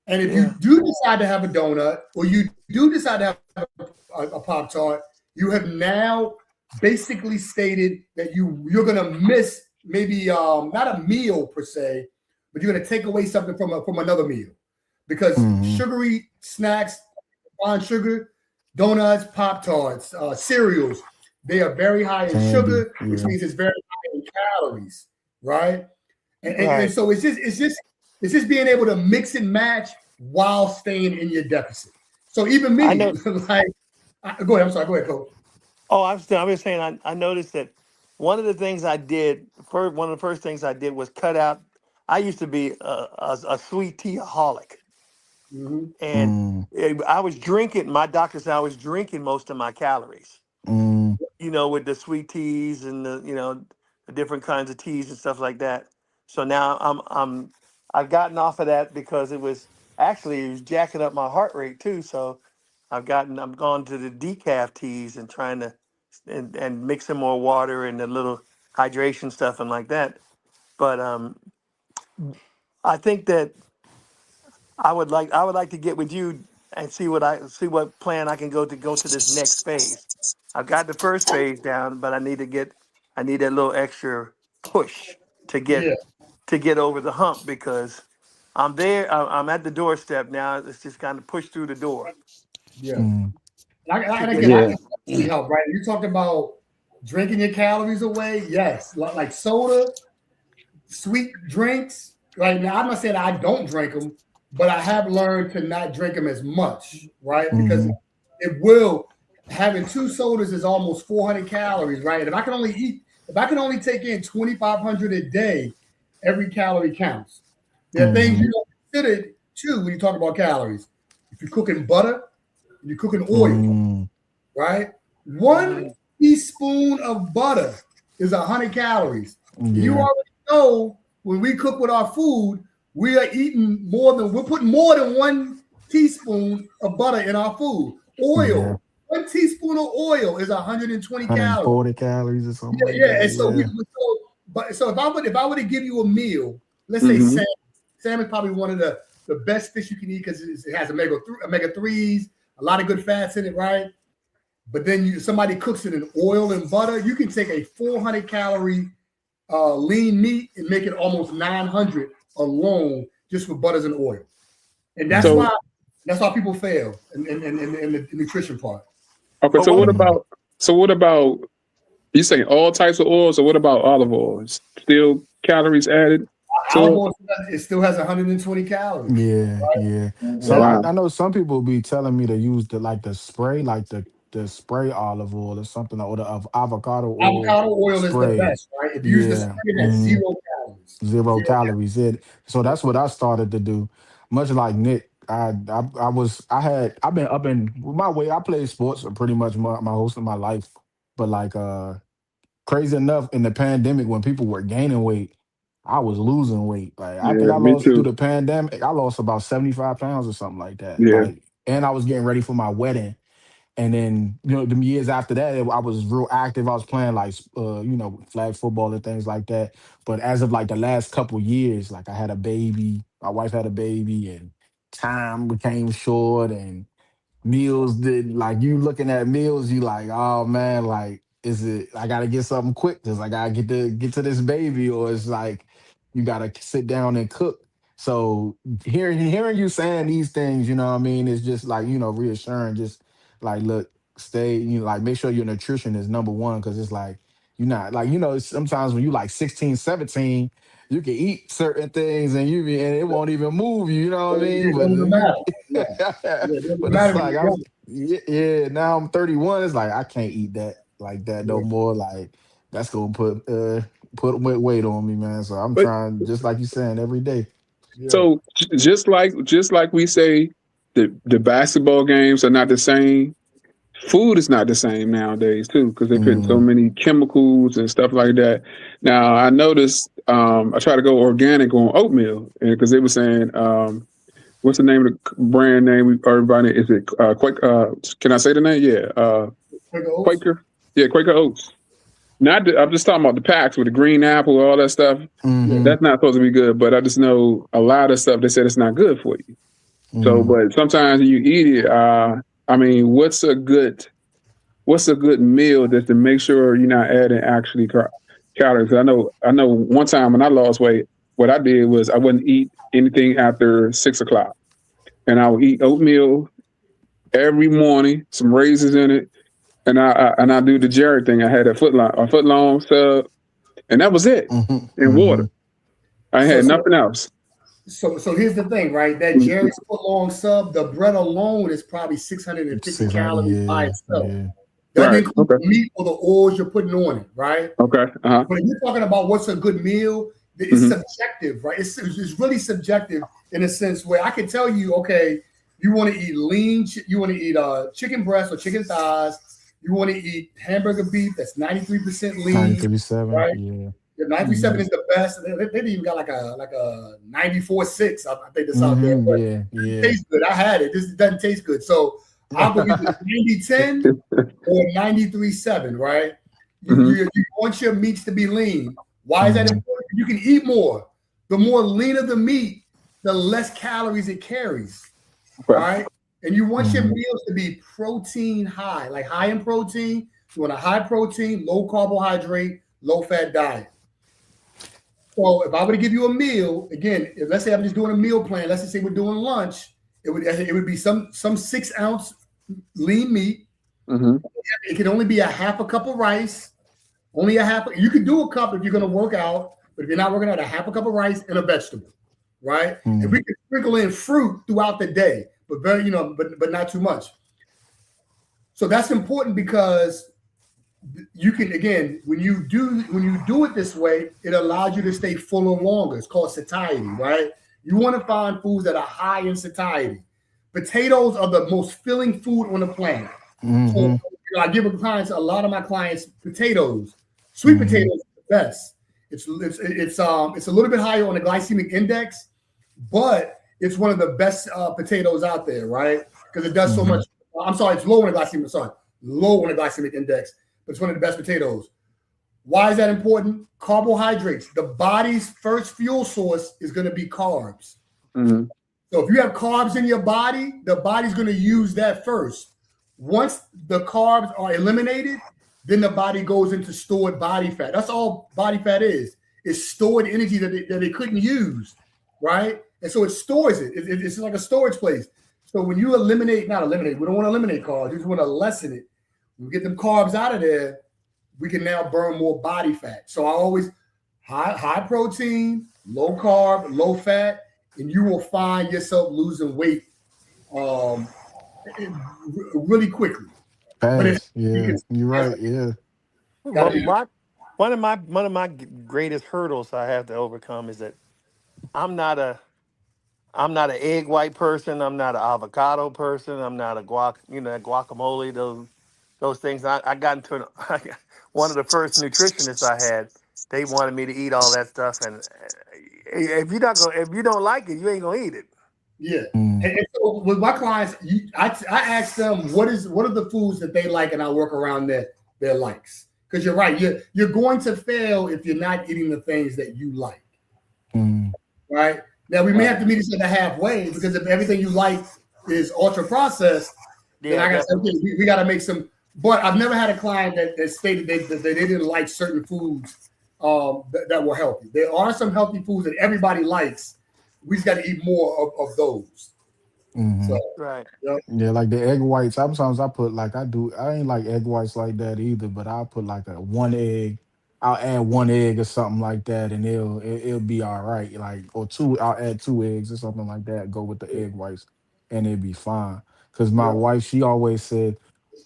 And if you do decide to have a donut or you do decide to have a Pop-Tart, you have now basically stated that you're going to miss maybe not a meal per se, but you're going to take away something from another meal because sugary snacks, refined sugar, donuts, Pop-Tarts, cereals, they are very high in sugar, which means it's very high in calories, right? And so it's just being able to mix and match while staying in your deficit. So even me, go ahead. I'm sorry. Go ahead, Coach. Oh, I was saying I noticed that one of the things I did, one of the first things I did was cut out. I used to be a sweet tea-aholic. And I was drinking, my doctor said I was drinking most of my calories, with the sweet teas and the different kinds of teas and stuff like that. So now I've gotten off of that because it was jacking up my heart rate too. So I'm gone to the decaf teas and trying to and mix some more water and a little hydration stuff and like that. But I think that I would like to get with you and see what plan I can go to this next phase. I've got the first phase down, but I need a little extra push to get over the hump because I'm there. I'm at the doorstep now. It's just kind of push through the door. Yeah. I can help, right? You talked about drinking your calories away. Yes. Like soda, sweet drinks. Right now, I'm not saying I don't drink them, but I have learned to not drink them as much, right? Because having 2 sodas is almost 400 calories, right? If I can only take in 2,500 a day, every calorie counts. There are things you don't consider too when you talk about calories. If you're cooking butter, you're cooking oil, right? 1 teaspoon of butter is 100 calories. You already know when we cook with our food, we're putting more than 1 teaspoon of butter in our food. Oil, 1 teaspoon of oil is 120 calories. 40 calories or something. And so if I were to give you a meal, let's say salmon is probably one of the best fish you can eat because it has omega-3s, a lot of good fats in it, right? But then somebody cooks it in oil and butter, you can take a 400 calorie lean meat and make it almost 900 alone just with butters and oil. And that's why people fail in the nutrition part. Okay, so what about you saying all types of oils, or what about olive oil? Still calories added? Olive oil, it still has 120 calories. Yeah, right? Yeah. So I know some people be telling me to use the spray, like the spray olive oil or something, or the avocado oil. Avocado oil is the best, right? If you use the spray, that's 0 calories. 0 calories. So that's what I started to do. Much like Nick, I've been up in my way. I played sports pretty much my most of my life, but crazy enough, in the pandemic when people were gaining weight, I was losing weight. I think I lost through the pandemic. I lost about 75 pounds or something like that. Yeah. And I was getting ready for my wedding. And then, the years after that, I was real active. I was playing flag football and things like that. But as of the last couple years, I had a baby, my wife had a baby, and time became short and meals did like you looking at meals, you like, oh man, like is it I gotta get something quick because I gotta get to this baby, or it's like you gotta sit down and cook. So hearing you saying these things, you know what I mean, it's just like, reassuring, just like look, stay, like make sure your nutrition is number one, because it's like you're not like, sometimes when you like 16, 17, you can eat certain things and and it won't even move you, you know what I It mean? But don't even when matter. you Yeah, yeah, it doesn't but it's matter when like you're young. yeah, now I'm 31. It's like I can't eat that like that no Yeah, more. Like that's gonna put weight on me, man. So I'm But trying, just like you saying, every day. yeah, so just like we say, the basketball games are not the same. Food is not the same nowadays too, because they're putting so Mm, many chemicals and stuff like that. Now I noticed I try to go organic on oatmeal, and because they were saying what's the name of the brand name? Everybody, is it Quaker? Can I say the name? Yeah, Quaker Oats. Quaker. Yeah, Quaker Oats. I'm just talking about the packs with the green apple, all that stuff. Yeah, mm-hmm, That's not supposed to be good, but I just know a lot of stuff they said it's not good for you. So, mm. but sometimes you eat it. I mean, what's a good meal just to make sure you're not adding actually calories? I know. One time when I lost weight, what I did was I wouldn't eat anything after 6 o'clock, and I would eat oatmeal every morning, some raisins in it, and I do the Jerry thing. I had a foot long sub, and that was it, Mm-hmm, and mm-hmm. water. I so had so nothing else. so here's the thing, right? That Mhm. Jerry's foot long sub, the bread alone is probably 650 600, calories by yeah, itself. yeah. Doesn't Right. include Okay. the meat or the oils you're putting on it, right? Okay. Uh-huh. But if you're talking about what's a good meal, it's Hmm. subjective, right? It's really subjective in a sense where I can tell you, okay, you want to eat lean, you want to eat chicken breast or chicken thighs, you want to eat hamburger beef that's 93% lean, 93.7, right? yeah. The 97 Mm-hmm, is the best. They even got like a 94.6. I think that's out there, mm-hmm, but yeah, it yeah. tastes good. I had it. This doesn't taste good. So I'll go either 90-10 or 93-7, right? Hmm. You want your meats to be lean. Why is that Mm-hmm, important? You can eat more. The more leaner the meat, the less calories it carries. All Okay. right. And you want your mm-hmm, meals to be protein high, like high in protein. You want a high protein, low carbohydrate, low fat diet. So if I were to give you a meal, again, let's say I'm just doing a meal plan, let's just say we're doing lunch, it would be some 6 ounce lean meat. Hmm. It can only be a half a cup of rice, only a half. You could do a cup if you're going to work out, but if you're not working out, a half a cup of rice and a vegetable, right? And mm-hmm, we can sprinkle in fruit throughout the day, but but not too much. So that's important because you can, again, when you do it this way, it allows you to stay fuller longer. It's called satiety, right? You want to find foods that are high in satiety. Potatoes are the most filling food on the planet. So mm-hmm, I give a lot of my clients potatoes. Sweet mm-hmm, potatoes are the best. It's a little bit higher on the glycemic index, but it's one of the best potatoes out there, right? Because it does so mm-hmm. much. I'm sorry, it's low on the glycemic. Sorry, low on the glycemic index, but it's one of the best potatoes. Why is that important? Carbohydrates. The body's first fuel source is going to be carbs. Hmm. So if you have carbs in your body, the body's going to use that first. Once the carbs are eliminated, then the body goes into stored body fat. That's all body fat is. It's stored energy that they couldn't use, right? And so it stores it. It's like a storage place. So when you not eliminate, we don't want to eliminate carbs. We just want to lessen it. When we get them carbs out of there, we can now burn more body fat. So I always high protein, low carb, low fat, and you will find yourself losing weight really quickly. But Fast, you yeah. can, You're yeah, right, yeah. gotta Well, be, one of my greatest hurdles I have to overcome is that I'm not a I'm not an egg white person. I'm not an avocado person. I'm not a guacamole. Those things. I got into one of the first nutritionists I had. They wanted me to eat all that stuff, and if you don't like it, you ain't gonna eat it. yeah. Mm, And so with my clients, I ask them what are the foods that they like, and I work around their likes. Because you're right, you're going to fail if you're not eating the things that you like. mm, Right? Now we may have to meet each other halfway because if everything you like is ultra processed, then I gotta say, okay, we gotta make some. But I've never had a client that stated that they didn't like certain foods that were healthy. There are some healthy foods that everybody likes. We just got to eat more of those. Mhm. So, Right. Yeah, like the egg whites. Sometimes I put like I ain't like egg whites like that either, but I'll put like a one egg. I'll add one egg or something like that, and it'll be all right. Like or two, I'll add two eggs or something like that. Go with the egg whites, and it'll be fine. Cause my yeah. wife, she always said,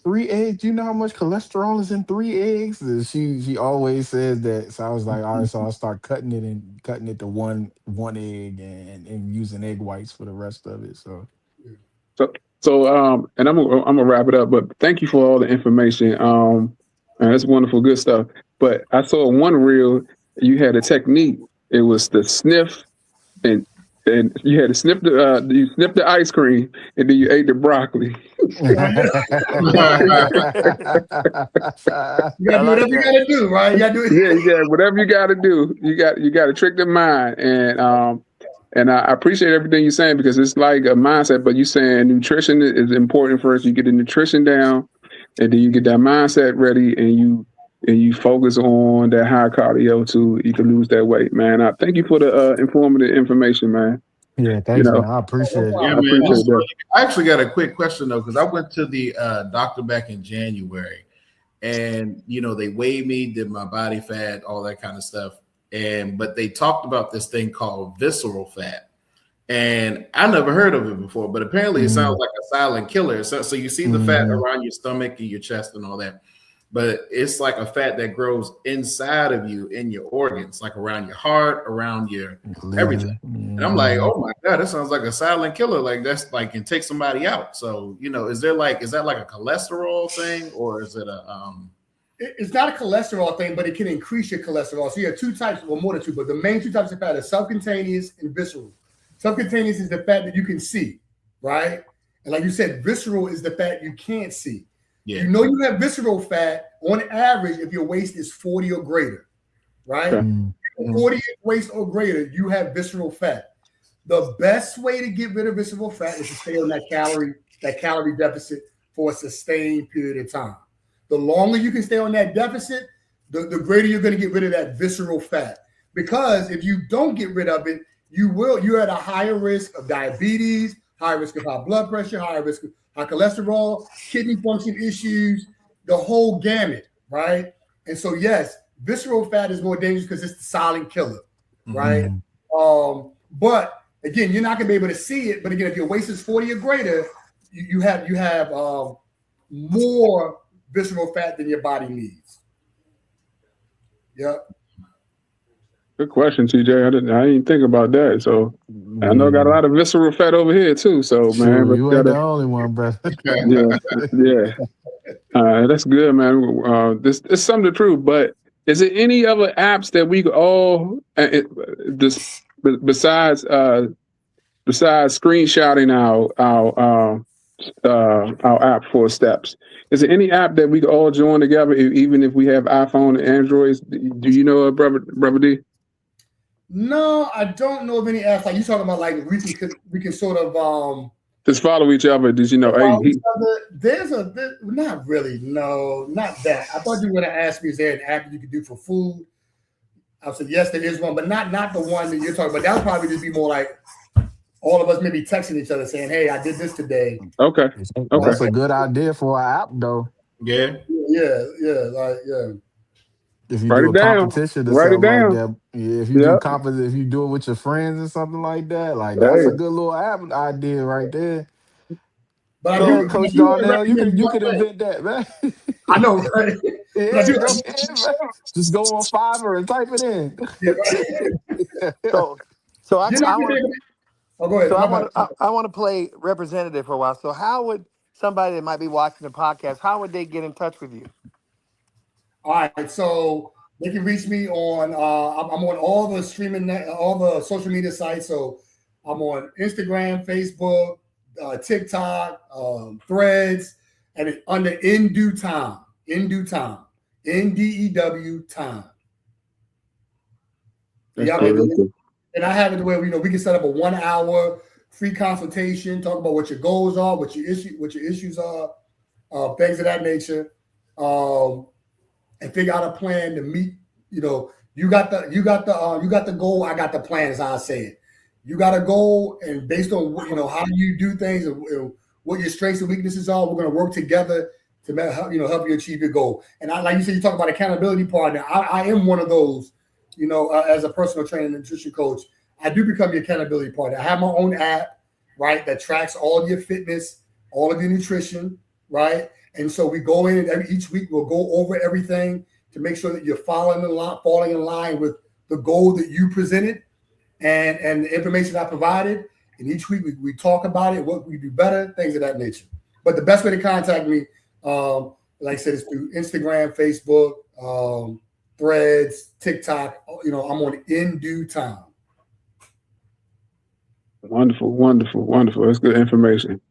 3 eggs. You know how much cholesterol is in 3 eggs? And she always says that. So I was like, all right, so I'll start cutting it to one egg and using egg whites for the rest of it. So. So, and I'm gonna wrap it up. But thank you for all the information. And that's wonderful, good stuff. But I saw one reel. You had a technique. It was the sniff, and you had to sniff you sniffed the ice cream, and then you ate the broccoli. You gotta do whatever you gotta do, right? You gotta do it. Yeah, whatever you gotta do. You got to trick the mind, and I appreciate everything you're saying because it's like a mindset. But you're saying nutrition is important first. You get the nutrition down, and then you get that mindset ready, and you focus on that high cardio too. You can lose that weight, man. I thank you for the informative information, man. Yeah, thanks, man. I appreciate it. Yeah, I man. appreciate that. I actually got a quick question though, because I went to the doctor back in January, and they weighed me, did my body fat, all that kind of stuff, but they talked about this thing called visceral fat, and I never heard of it before, but apparently it sounds like a silent killer. So you see the fat around your stomach and your chest and all that, but it's like a fat that grows inside of you in your organs, like around your heart, around your everything. And I'm like, oh my God, that sounds like a silent killer. Like that's like can take somebody out. So, is that like a cholesterol thing or is it a It's not a cholesterol thing, but it can increase your cholesterol. So you have two types, well, more than two, but the main two types of fat are subcutaneous and visceral. Subcutaneous is the fat that you can see, right? And like you said, visceral is the fat you can't see. Yeah. You have visceral fat on average if your waist is 40 or greater, right? 40 waist or greater, you have visceral fat. The best way to get rid of visceral fat is to stay on that calorie deficit for a sustained period of time. The longer you can stay on that deficit, the greater you're going to get rid of that visceral fat. Because if you don't get rid of it, you're at a higher risk of diabetes, higher risk of high blood pressure, higher risk of high cholesterol, kidney function issues, the whole gamut, right? And so, yes, visceral fat is more dangerous because it's the silent killer, right? But again, you're not going to be able to see it. But again, if your waist is 40 or greater, you have more visceral fat than your body needs. Yep. Good question, TJ. I didn't think about that. So I know I got a lot of visceral fat over here too. So man, but you ain't the only one, brother. yeah. That's good, man. This is some of the truth. But is there any other apps that we could all besides screenshotting our app for steps? Is there any app that we could all join together, even if we have iPhone and Androids? Do you know, brother D? No, I don't know of any apps. Like you talking about, like we can sort of just follow each other. Did you know? There's not really. No, not that. I thought you were going to ask me, is there an app that you could do for food? I said, yes, there is one, but not the one that you're talking about. That would probably just be more like all of us maybe texting each other saying, hey, I did this today. Okay. That's a good idea for an app, though. Yeah. If you write do it a down. competition or Write something it down. like that, if you if you do it with your friends or something like that, like that's a good little app idea right there. But go ahead, Coach Darnell, you could invent that, man. I know, right? Yeah, just go on Fiverr and type it in. So I go ahead. I want to play representative for a while. So how would somebody that might be watching the podcast, how would they get in touch with you? All right, so they can reach me on. I'm on all the all the social media sites. So I'm on Instagram, Facebook, TikTok, Threads, and under In Due Time, NDEW time. And I have it where we can set up a 1 hour free consultation, talk about what your goals are, what your issues are, things of that nature, and figure out a plan to meet. You got the goal. I got the plan, as I say it. You got a goal, and based on how you do things and what your strengths and weaknesses are, we're going to work together to help you achieve your goal. And like you said, you talk about accountability partner. I am one of those. As a personal trainer and nutrition coach, I do become your accountability partner. I have my own app, right, that tracks all of your fitness, all of your nutrition, right? And so we go in and each week we'll go over everything to make sure that you're falling in line with the goal that you presented and the information I provided. And each week we talk about it, what we do better, things of that nature. But the best way to contact me, like I said, is through Instagram, Facebook, Threads, TikTok. I'm on In Due Time. Wonderful. That's good information.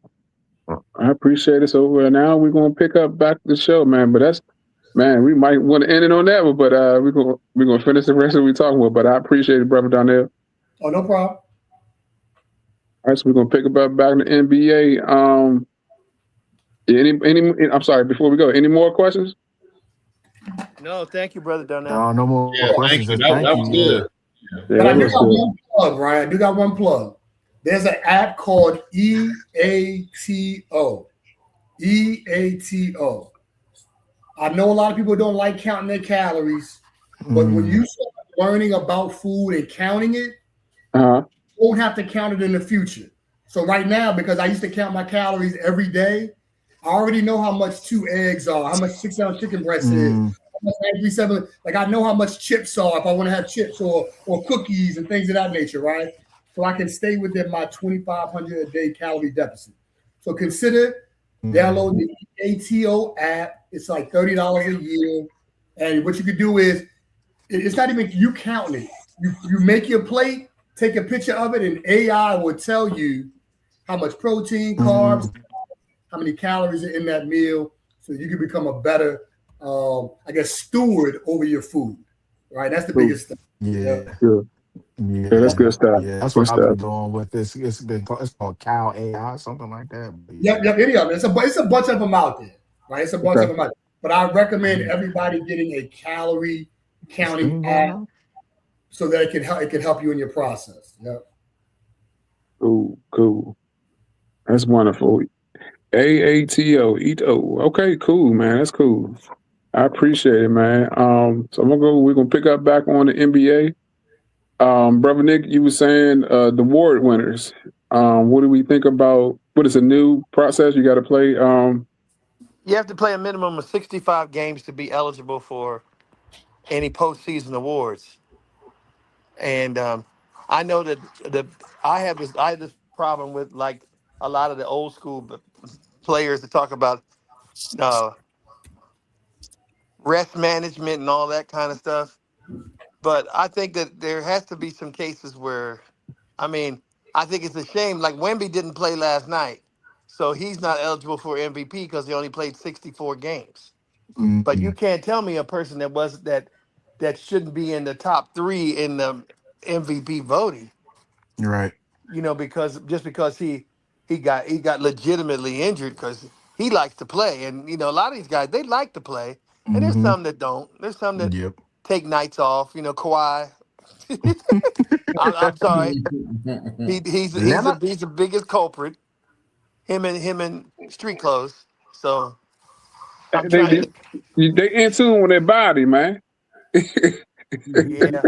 I appreciate it. So now we're gonna pick up back the show, man. But we might want to end it on that one. But we're gonna finish the rest of what we're talking about. But I appreciate it, brother Donnell. Oh, no problem. All right, so we're gonna pick up back in the NBA. I'm sorry. Before we go, any more questions? No, thank you, brother Donnell. No more questions. Thank you. That was good. But I do got one plug, Ryan. I do got one plug. There's an app called EATO. EATO. I know a lot of people don't like counting their calories, but when you start learning about food and counting it, you won't have to count it in the future. So right now, because I used to count my calories every day, I already know how much 2 eggs are, how much 6-ounce chicken breast is, how much 937. Like I know how much chips are if I want to have chips or cookies and things of that nature, right? So I can stay within my 2,500 a day calorie deficit. So consider downloading the ATO app. It's like $30 a year. And what you could do is, it's not even you counting it. You make your plate, take a picture of it, and AI will tell you how much protein, carbs, how many calories are in that meal, so you can become a better, steward over your food. Right? That's the biggest thing. Yeah. Yeah, that's good stuff. Yeah, that's what I've been doing with this. It's called Cow AI, something like that. Yep, any of it. It's a bunch of them out there, right? It's a bunch of them out there. But I recommend everybody getting a calorie counting app so that it can help you in your process. Yep. Cool. That's wonderful. AATO, ETO. Okay, cool, man. That's cool. I appreciate it, man. So we're gonna pick up back on the NBA. Brother Nick, you were saying the award winners. What do we think about? What is a new process you got to play? You have to play a minimum of 65 games to be eligible for any postseason awards. And I know that I have this problem with like a lot of the old school players that talk about rest management and all that kind of stuff. But I think that there has to be some cases where, I think it's a shame. Like Wemby didn't play last night, so he's not eligible for MVP because he only played 64 games. But you can't tell me a person that shouldn't be in the top 3 in the MVP voting. Right. Because he got legitimately injured because he likes to play, and a lot of these guys, they like to play, and there's some that don't. There's some that take nights off. Kawhi. I'm sorry. He's the biggest culprit. Him and street clothes. So they in tune with their body, man. Yeah.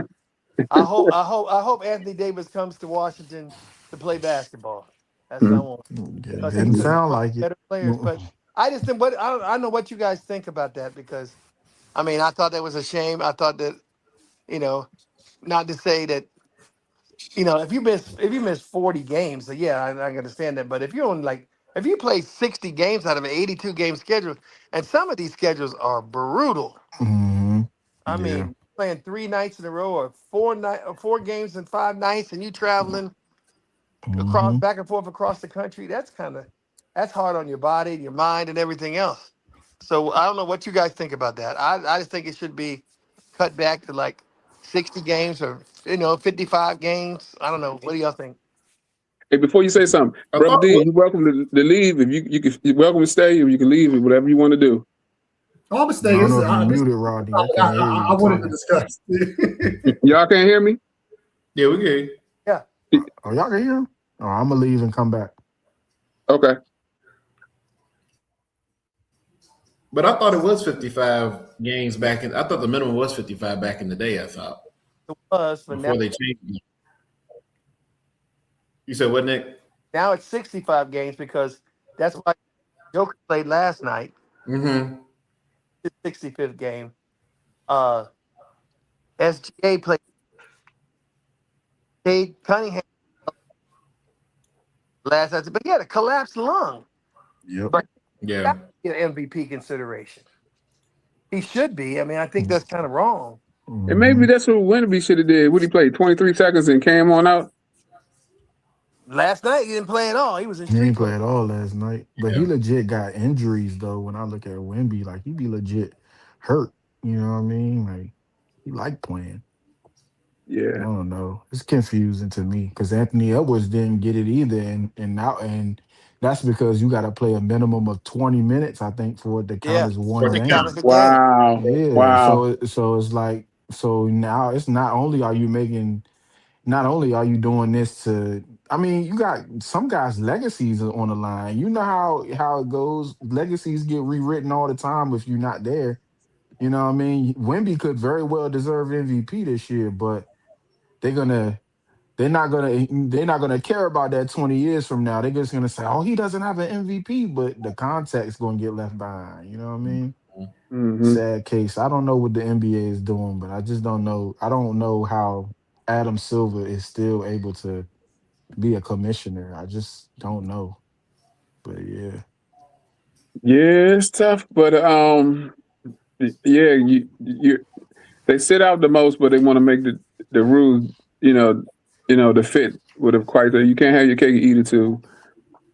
I hope Anthony Davis comes to Washington to play basketball. That's what I want. Didn't sound like it. Better players, but I just think I don't know what you guys think about that, because I thought that was a shame. I thought that, not to say that, if you miss 40 games, yeah, I understand that. But if you play 60 games out of an 82 game schedule, and some of these schedules are brutal. Playing 3 nights in a row, or 4 games in 5 nights, and you traveling back and forth across the country, that's hard on your body, your mind, and everything else. So I don't know what you guys think about that. I just think it should be cut back to like 60 games or 55 games. I don't know. What do y'all think? Hey, before you say something, I Brother thought D, it was, you're welcome to leave. If you're welcome to stay, or you can leave, whatever you want to do. I'm gonna I stay. don't This know is if you this muted, Rodney. I can't hear I you wanted to talking. discuss. Y'all can't hear me? yeah, we can. Yeah. Oh, y'all can hear him? Oh, I'm gonna leave and come back. Okay. But I thought it was 55 games back in. I thought the minimum was 55 back in the day. I thought It was, but before they changed it. You said what, Nick? now it's 65 games because that's why Joker played last night, Mm-hmm. his 65th game. SGA played. Cade Cunningham last night, but he had a collapsed lung. Yep. But Yeah. that would be an MVP consideration. He should be. I mean, I think that's kind of wrong. And maybe that's what Wemby should have did. What he played 23 seconds and came on out. Last night he didn't play at all. He was in He didn't street play clothes. at all last night, but Yeah. he legit got injuries though. When I look at Wemby, like he be legit hurt. You know what I mean? Like he like playing. I Yeah. don't know. It's confusing to me because Anthony Edwards didn't get it either, and that's because you got to play a minimum of 20 minutes, I think, for it to count Yeah, as one For the to game. count as count. a game. Wow. Yeah, Wow. so it's like now it's not only are you making, not only are you doing this to, I mean, you got some guys' legacies are on the line. You know how it goes. Legacies get rewritten all the time if you're not there. You know what I mean? Wemby could very well deserve MVP this year, but they're gonna they're not gonna care about that 20 years from now. They're just gonna say, "Oh, he doesn't have an MVP," but the context gonna get left behind. You know what I mean? Mm-hmm. Sad case. I don't know what the NBA is doing, but I just don't know. I don't know how Adam Silver is still able to be a commissioner. I just don't know. But yeah, Yeah, it's tough, but yeah, you they sit out the most, but they want to make the rules, to fit with a quite. You can't have your cake and eat it too.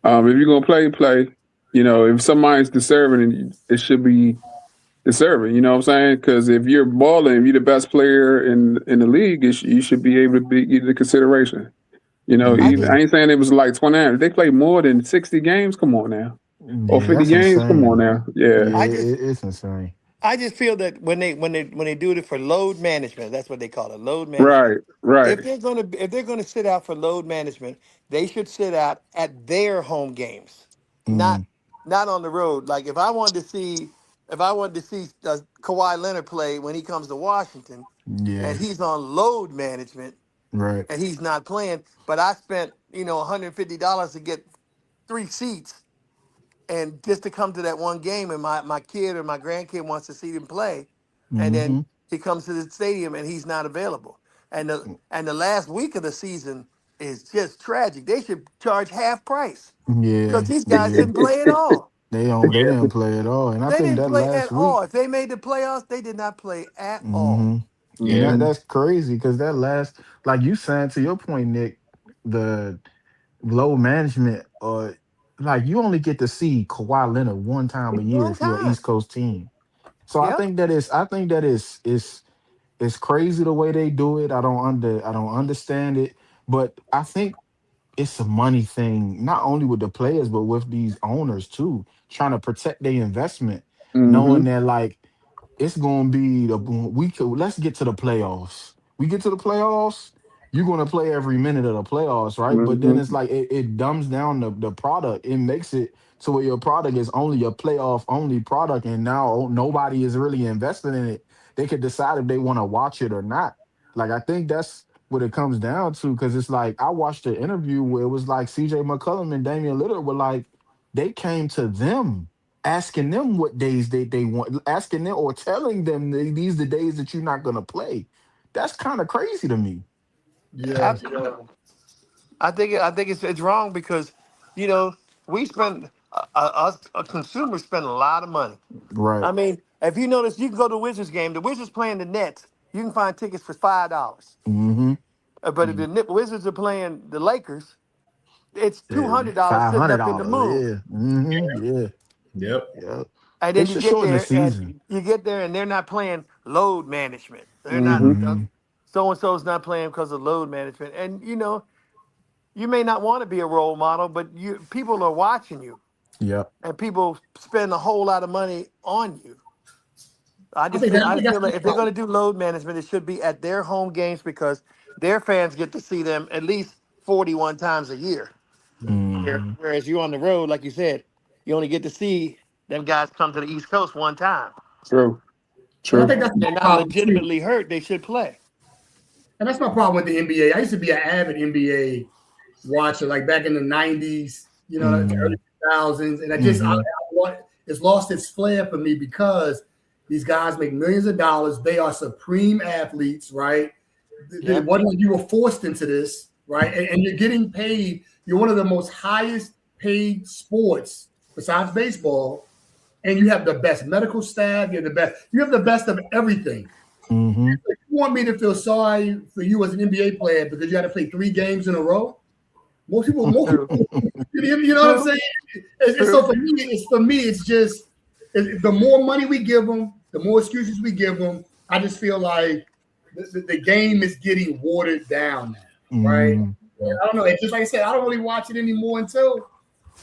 If you're gonna play. If somebody's deserving, it should be deserving. You know what I'm saying? Because if you're balling, if you're the best player in the league, you should be able to be get the consideration. Even yeah, I ain't saying it was like 29. If they play more than 60 games, come on now, or yeah. 50 That's games, come on insane. now. Yeah, Yeah, I just it's insane. I just feel that when they do it for load management, that's what they call it, load management. right, right. If they're gonna sit out for load management, they should sit out at their home games, not Mm, not on the road. Like if I wanted to see Kawhi Leonard play when he comes to Washington, and yeah, he's on load management right. and he's not playing, but I spent $150 to get 3 seats and just to come to that one game, and my kid or my grandkid wants to see him play, and then Mm-hmm. he comes to the stadium and he's not available. And the last week of the season is just tragic. They should charge half price because Yeah, these guys yeah. didn't play at all. They didn't play at all, and I They think didn't that play at last week. all. If they made the playoffs, they did not play at all. Hmm. And Yeah. hmm that's crazy because that last, like you saying to your point, Nick, the low management, or like you only get to see Kawhi Leonard one time a year One if you're an time. East Coast team. So Yep. I think that it's crazy the way they do it. I don't understand it, but I think it's a money thing, not only with the players, but with these owners too, trying to protect their investment, knowing hmm that like it's gonna be let's get to the playoffs. We get to the playoffs, you're gonna play every minute of the playoffs, right? But then hmm it's like it dumbs down the product. It makes it to where your product is only a playoff only product, and now nobody is really invested in it. They could decide if they want to watch it or not. Like I think that's what it comes down to, because it's like I watched an interview where it was like CJ McCollum and Damian Lillard were like, they came to them asking them what days they want, asking them or telling them these the days that you're not gonna play. That's kind of crazy to me. Yeah. Absolutely. I think it's wrong because, we spend us consumers spend a lot of money. Right. I mean, if you notice, you can go to the Wizards game. The Wizards playing the Nets. You can find tickets for $5. Mm-hmm. But if the Wizards are playing the Lakers, it's Yeah. $200 Five sitting hundred up in the dollars. moon. Yeah. Mm-hmm. Yeah. Yep. Yeah. And They then you should get shorten the there, season. and they're not playing load management. They're not. hmm Mm-hmm. so and so's not playing because of load management, and you may not want to be a role model, but people are watching you, Yep. and people spend a whole lot of money on you. I just think feel that's like if they're going to do load management, it should be at their home games because their fans get to see them at least 41 times a year. Mhm. Whereas you on the road, like you said, you only get to see them guys come to the East Coast one time. True. And I True. think that's They're my not problem too. legitimately hurt. They should play. And that's my problem with the NBA. I used to be an avid NBA watcher, like back in the 90s, the early 2000s. And it's lost its flair for me because these guys make millions of dollars. They are supreme athletes, right? It wasn't like you were forced into this, right? And you're getting paid. You're one of the most highest paid sports besides baseball. And you have the best medical staff. You have the best of everything. Mhm. If you want me to feel sorry for you as an NBA player because you had to play 3 games in a row, most people, you know what I'm saying? So for me, it's just the more money we give them, the more excuses we give them. I just feel like the game is getting watered down now, right? Mhm. I don't know. It's just like I said, I don't really watch it anymore until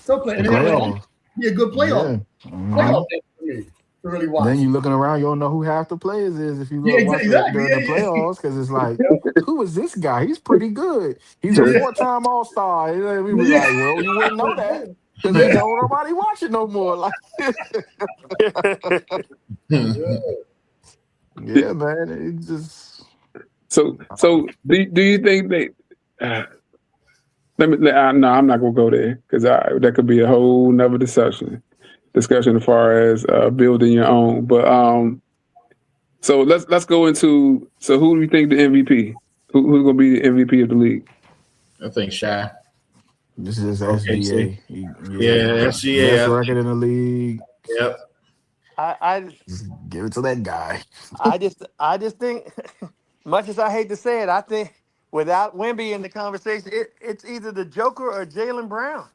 play. And Playoffs. be a good playoff. Yeah. Playoff game for me to really watch. Then you looking around, you don't know who half the players is if you go Yeah, watch exactly. it during the playoffs because it's like, who is this guy? He's pretty good. He's a 4-time All-Star. And we were like, well, you wouldn't know that because ain't nobody watching no more. Like, yeah, man, it just. So do you think they? No, I'm not gonna go there because that could be a whole nother discussion as far as building your own. But so let's go into. So who do you think the MVP? Who's gonna be the MVP of the league? I think Shy. This is Okay, SGA. Yeah, SGA. Best record in the league. Yep. I Just give it to that guy. I just think, much as I hate to say it, I think without Wemby in the conversation, it's either the Joker or Jaylen Brown.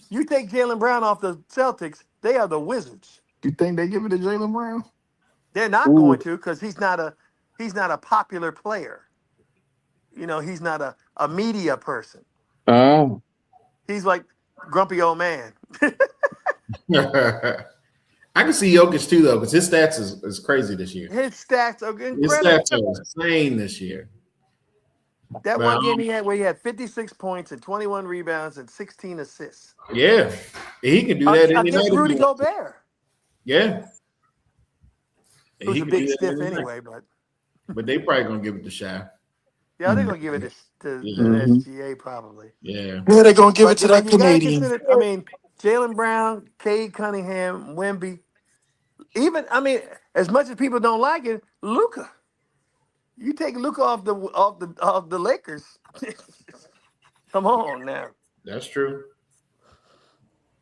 You take Jaylen Brown off the Celtics, they are the Wizards. You think they give it to Jaylen Brown? They're not going to because he's not a popular player. He's not a media person. Oh, He's like grumpy old man. I can see Jokic too, though, because his stats is crazy this year. His stats are incredible. His stats are insane this year. That one game he had where he had 56 points and 21 rebounds and 16 assists. Yeah, he can do that any night. Against Rudy Gobert. Yeah. Who's a big stiff anyway, but they probably gonna give it to Shy. Yeah, they're gonna give it to SGA probably. Yeah. Yeah, they're gonna give it to that Canadian. Jaylen Brown, Cade Cunningham, Wemby. As much as people don't like it, Luka. You take Luka off the Lakers. Come on now. That's true.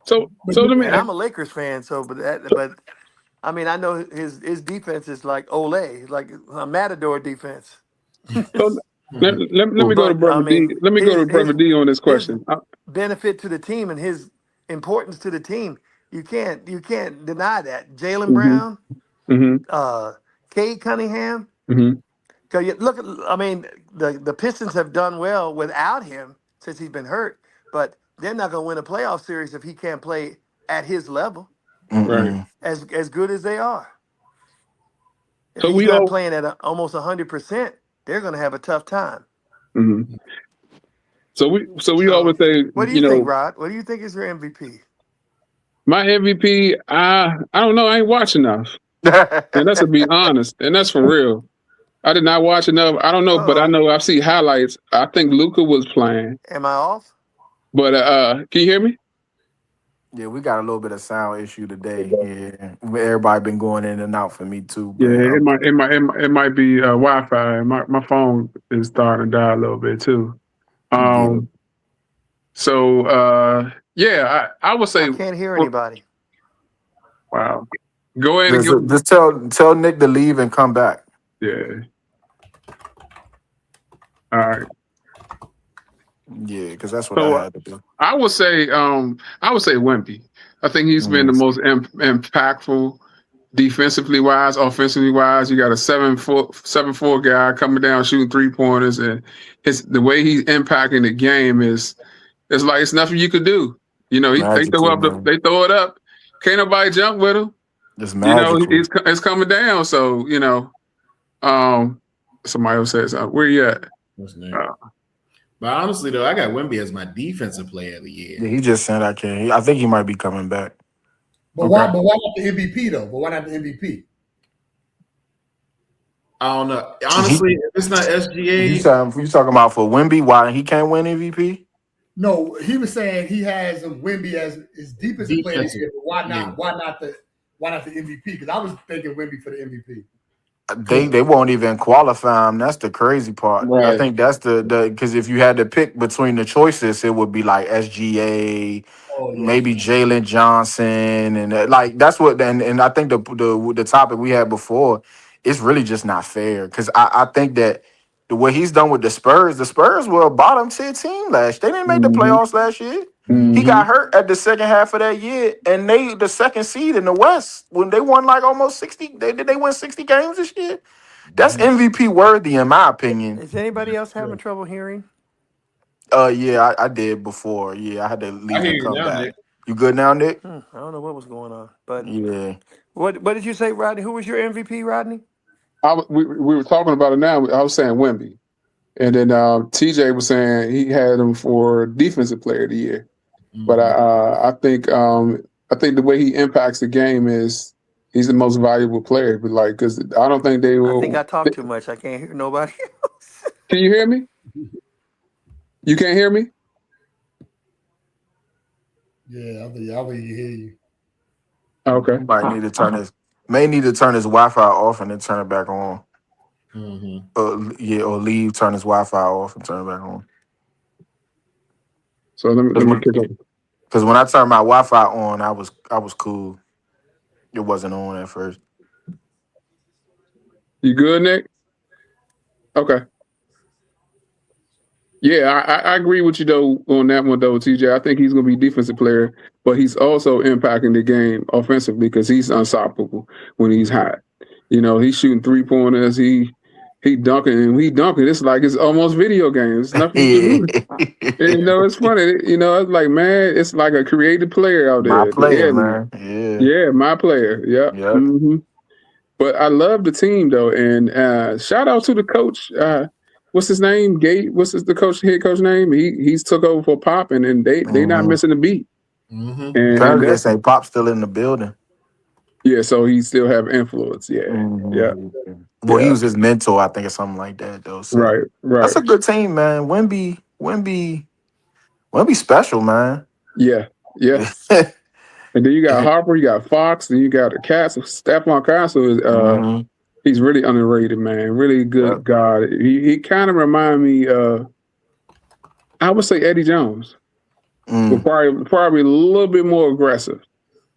so let me. And I'm a Lakers fan, but I know his defense is like Olay, like a Matador defense. So, let me go to Brother D. Let me go to Brother D on this question. Benefit to the team and his importance to the team. You can't deny that. Jaylen Brown, Cade Cunningham. Because look, the Pistons have done well without him since he's been hurt, but they're not going to win a playoff series if he can't play at his level, Right? as good as they are. If So he's not playing at almost 100%, they're going to have a tough time. Mm-hmm. So we always say, what do you think, Rod? What do you think is your MVP? My MVP, I don't know. I ain't watch enough, and that's to be honest, and that's for real. I did not watch enough. I don't know, but I know I've seen highlights. I think Luka was playing. Am I off? But can you hear me? Yeah, we got a little bit of sound issue today. Yeah, everybody been going in and out for me too. But, Yeah, it might be Wi-Fi. My phone is starting to die a little bit too. So yeah, I would say I can't hear anybody. Wow. Go ahead and just tell Nick to leave and come back. Yeah. All right. Yeah, because that's what I had to do. I would say Wemby. I think he's been the most impactful defensively wise, offensively wise. You got a 7'4" guy coming down shooting 3-pointers, and the way he's impacting the game is it's like it's nothing you could do. You know, they Magical, man. they throw it up. Can't nobody jump with him. It's You know, magical. it's coming down. So you know, somebody else says, "Where you at?" What's next? But honestly, though, I got Wemby as my defensive player of the year. Yeah, he just said I can't. I think he might be coming back. But why? But why not the MVP though? But why not the MVP? I don't know. Honestly, if it's not SGA, You talking about for Wemby? Why he can't win MVP? No, he was saying he has Wemby as his defensive player. But why not? Yeah. Why not the MVP? Because I was thinking Wemby for the MVP. They won't even qualify him. That's the crazy part. Right. I think that's the because if you had to pick between the choices, it would be like SGA, maybe Jalen Johnson, and like that's what. And I think the topic we had before, it's really just not fair because I think that the way he's done with the Spurs were a bottom tier team last. They didn't make the playoffs last year. He got hurt at the second half of that year, and they the second seed in the West when they won like almost 60. Did they win 60 games this year? That's MVP worthy in my opinion. Is anybody else having trouble hearing? Yeah, I did before. Yeah, I had to leave and come back. Nick. You good now, Nick? I don't know what was going on, but yeah. What did you say, Rodney? Who was your MVP, Rodney? We were talking about it now. I was saying Wemby, and then TJ was saying he had him for defensive player of the year. But I think the way he impacts the game is he's the most valuable player. But like, because I don't think they will. I think I talk too much. I can't hear nobody else. Can you hear me? You can't hear me? Yeah, I think you hear you. Okay. May need to turn his Wi-Fi off and then turn it back on. Or leave, turn his Wi-Fi off and turn it back on. So let me kick up. Because when I turned my Wi-Fi on, I was cool. It wasn't on at first. You good, Nick? Okay. Yeah, I agree with you though on that one though, TJ. I think he's going to be defensive player, but he's also impacting the game offensively because he's unstoppable when he's hot. You know, he's shooting 3-pointers. He dunking. It's like it's almost video games. Nothing. You know, it's funny. You know, it's like, man, it's like a creative player out there. My player, man. Yeah, my player. Yeah. Mm-hmm. But I love the team though, and shout out to the coach. What's his name? Gate. What's the head coach name? He's took over for Pop, and they not missing a beat. And they say Pop's still in the building. Yeah, so he still have influence. Yeah, yeah. Well, he was his mentor, I think, or something like that, though. So right. That's a good team, man. Wemby special, man. Yeah. And then you got Harper, you got Fox, and you got the Castle. Stephon Castle is he's really underrated, man. Really good guy. He kind of remind me I would say Eddie Jones. But probably a little bit more aggressive.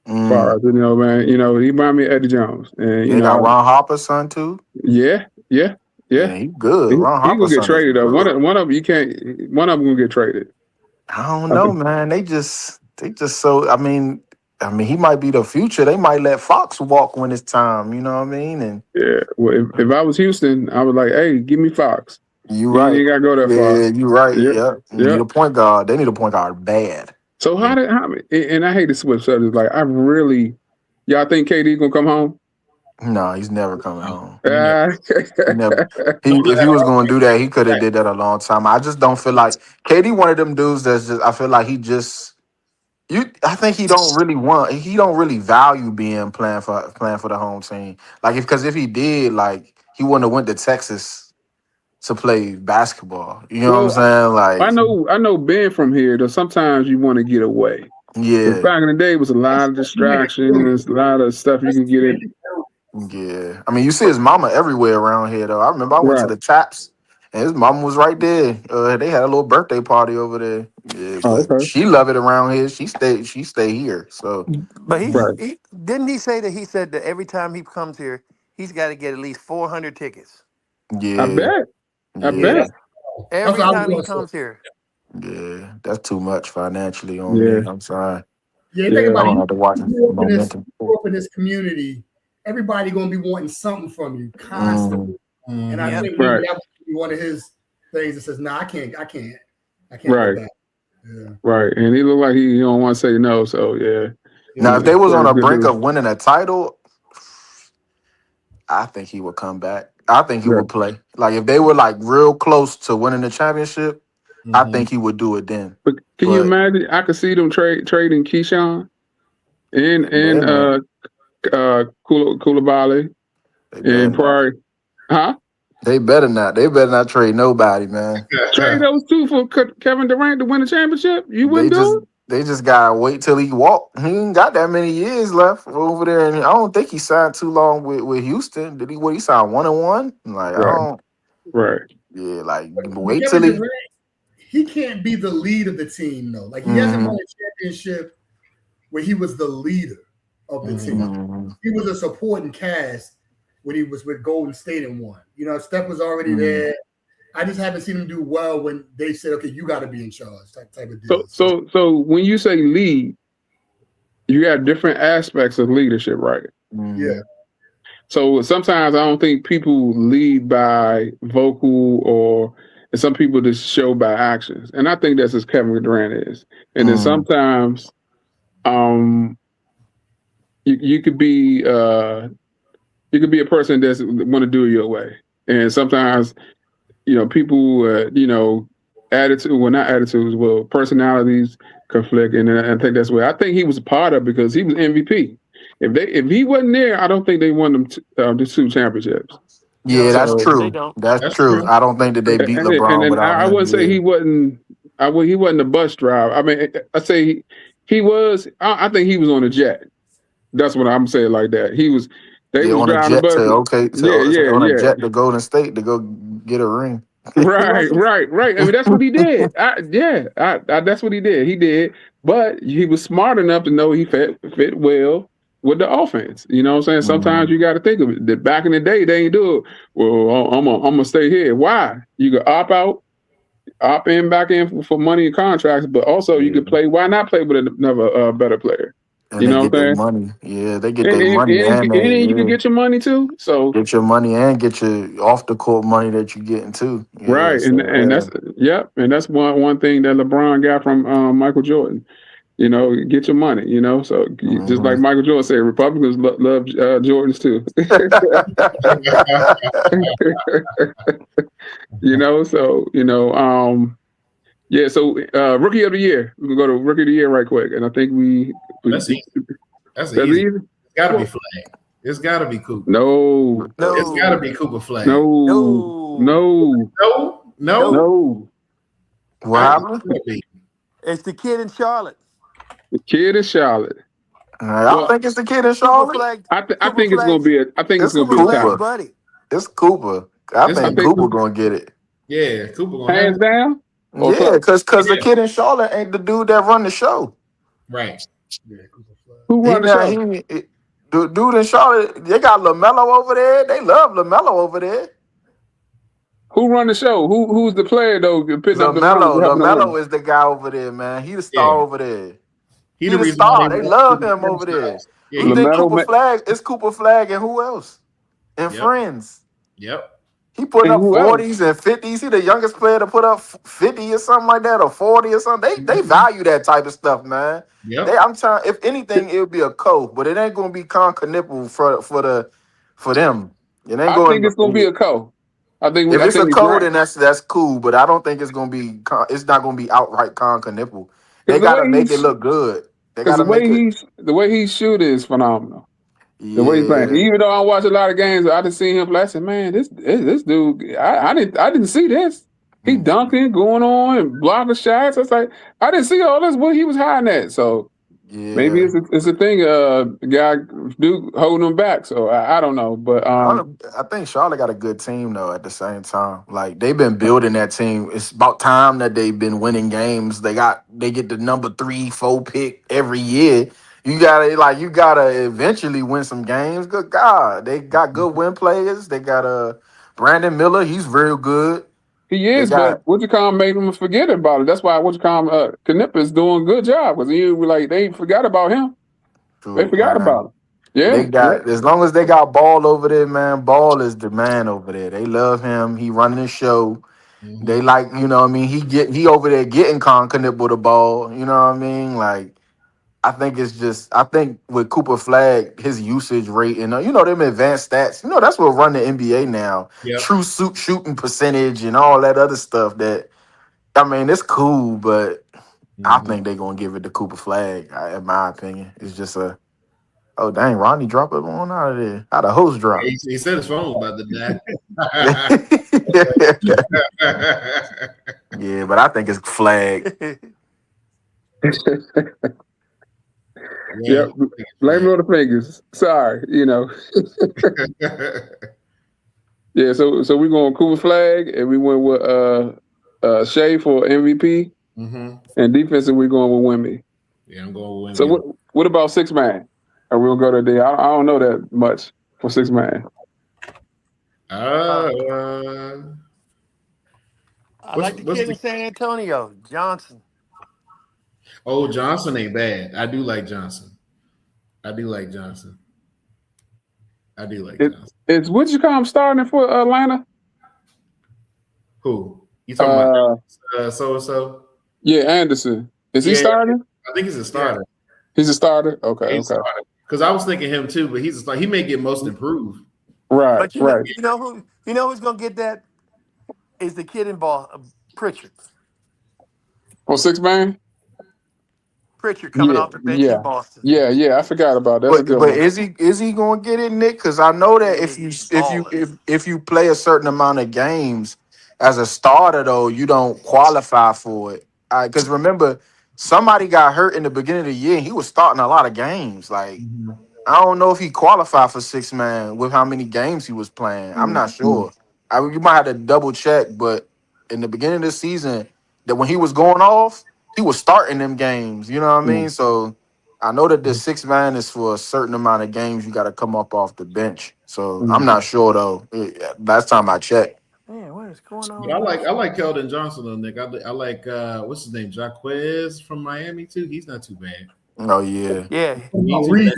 You know, man. You know, he remind me of Eddie Jones. And you know, got Ron Harper's son too. Yeah. He good. Ron Harper's he gonna get traded though. One of them you can't. One of them gonna get traded. I don't know, man. They just so. I mean, he might be the future. They might let Fox walk when it's time. You know what I mean? And yeah. Well, if I was Houston, I was like, hey, give me Fox. You right. You ain't gotta go that far. Yeah, you right. Yeah. You need a point guard. They need a point guard bad. So and I hate to switch subjects. Like y'all think KD gonna come home? No, he's never coming home. Never. If he was going to do that, he could have did that a long time. I just don't feel like KD one of them dudes that's just. I feel like I think he don't really value playing for the home team. Like because if he did, like he wouldn't have went to Texas to play basketball. You know what I'm saying? Like I know Ben from here. Though sometimes you want to get away. Yeah. Back in the day, it was a lot of distractions, a lot of stuff you can get in. Yeah, I mean, you see his mama everywhere around here, though. I remember I went to the Chaps, and his mama was right there. They had a little birthday party over there. Yeah, she love it around here. She stay here. So, but he didn't he say that every time he comes here, he's got to get at least 400 tickets. Yeah, I bet. Every time he comes here. Yeah, that's too much financially on me. I'm sorry. Yeah, think about it. Grew up in this community, everybody gonna be wanting something from you constantly. And I think maybe that would be one of his things that says, "Nah, I can't right. go back." Yeah. Right, and he looked like he don't want to say no. So yeah. Now, if they was on the brink of winning a title, I think he would come back. I think he would play. Like if they were like real close to winning the championship, I think he would do it then. But can you imagine? I could see them trading Keyshawn and Koulibaly and Pryor. Huh? They better not. They better not trade nobody, man. Trade those two for Kevin Durant to win the championship? You wouldn't do it? They just gotta wait till he walk. He ain't got that many years left over there, and I don't think he signed too long with Houston. Did he? What he signed 1-1? Like I don't. Right. Yeah, like wait till he can't be the lead of the team though. Like he hasn't won a championship where he was the leader of the team. He was a supporting cast when he was with Golden State and won. You know, Steph was already there. I just haven't seen him do well when they said, "Okay, you got to be in charge." Type of deal. So when you say lead, you got different aspects of leadership, right? Yeah. So sometimes I don't think people lead by vocal or some people just show by actions, and I think that's as Kevin Durant is. And then sometimes, you could be a person that's want to do it your way, and sometimes. People, personalities conflict, and I think that's where I think he was a part of because he was MVP. If he wasn't there, I don't think they won them the 2 championships. Yeah, that's true. That's true. I don't think that they beat LeBron without him. I wouldn't say he wasn't. He wasn't a bus driver. I mean, I say he was. I think he was on a jet. That's what I'm saying like that. He was. They was on a jet on a jet to Golden State to go get a ring. Right. I mean, that's what he did. That's what he did. He did, but he was smart enough to know he fit well with the offense. You know what I'm saying? Sometimes you got to think of it. That back in the day, they ain't do it. Well, I'm gonna stay here. Why? You could opt out, opt in, back in for money and contracts, but also you could play. Why not play with another better player? And you know what I'm saying? Money. Yeah, they get their money. And you can get your money too. So get your money and get your off the court money that you're getting too. Yeah, right. So, and that's one thing that LeBron got from Michael Jordan. Get your money, So just like Michael Jordan said, Republicans love Jordans too. So rookie of the year. We can go to rookie of the year right quick, and I think that's easy. That's easy. It's got to be Flag. It's got to be Cooper. No. It's got to be Cooper Flag. No. What happened? It's the kid in Charlotte. The kid in Charlotte. I don't think it's the kid in Charlotte. I think it's gonna be a. I think it's gonna be Cooper. Buddy. It's Cooper. I think Cooper gonna get it. Yeah, Cooper. Hands down. Yeah, because the kid in Charlotte ain't the dude that run the show. Right. Yeah, who run the show? The dude in Charlotte, they got LaMelo over there. They love LaMelo over there. Who run the show? Who's the player though? LaMelo is the guy over there, man. He the star over there. He the star. They love him over there. Yeah, you think Cooper Flag? It's Cooper Flag and who else? And Friends. Yep. He put up 40s and 50s. He the youngest player to put up 50 or something like that, or 40 or something. They value that type of stuff, man. Yep. I'm telling. If anything, it would be a code, but it ain't gonna be Con Knipple for them. I think it's gonna be a code. If it's a code, then that's cool. But I don't think it's gonna be. It's not gonna be outright Con Knipple. They gotta make it look good. The way he shoot is phenomenal. Yeah. The way he's playing. Even though I watch a lot of games, I just seen him play. I said, man, this dude, I didn't see this. He dunking, going on, and blocking shots. I was like, I didn't see all this. What he was hiding at. So maybe it's a thing. Guy Duke holding him back. So I don't know, but I think Charlotte got a good team though. At the same time, like they've been building that team. It's about time that they've been winning games. They get the number 3, 4 pick every year. You gotta eventually win some games. Good God, they got good win players. They got Brandon Miller. He's real good. He is, but Wojciech made them forget about it. That's why Knipper is doing a good job because they forgot about him. True, they forgot about him. Yeah, They got as long as they got Ball over there, man. Ball is the man over there. They love him. He running the show. They like, you know what I mean? He over there getting confident with the ball. You know what I mean? Like, I think with Cooper Flag, his usage rate and them advanced stats, that's what run the NBA now. Yep. True shooting percentage and all that other stuff that I mean, it's cool, but I think they're gonna give it to Cooper Flag, in my opinion. It's just oh dang, Ronnie drop it on out of there. How the host drop? He said his phone was about to die. Yeah, but I think it's Flag. Yep. Blame it on the fingers. Sorry, Yeah, so we're going Cooper Flag, and we went with Shea for MVP, and defensive we're going with Wemby. Yeah, I'm going with Wemby. So what about six man? Or we'll go to the. I don't know that much for six man. I like the kid in San Antonio, Johnson. Oh, Johnson ain't bad. I do like Johnson. Johnson. Is what you call him starting for Atlanta? Who? You talking about so? Yeah, Anderson. Is he starting? I think he's a starter. He's a starter? Okay. Because I was thinking him too, but he may get most improved. Right, But right. You know who's gonna get that is the kid in Pritchard. For six man? Pritchard coming off the bench in Boston. Yeah, I forgot about that. But is he going to get it, Nick? Because I know that if you play a certain amount of games as a starter, though, you don't qualify for it. Because remember, somebody got hurt in the beginning of the year. And he was starting a lot of games. Like I don't know if he qualified for six man with how many games he was playing. I'm not sure. You might have to double check. But in the beginning of the season, that when he was going off, he was starting them games, you know what I mean? So I know that the six man is for a certain amount of games you got to come up off the bench. So I'm not sure though. Last time I checked. Man, what is going on? But I like Keldon Johnson though, Nick. I like what's his name, Jaquez from Miami too. He's not too bad. Oh yeah, yeah. Reed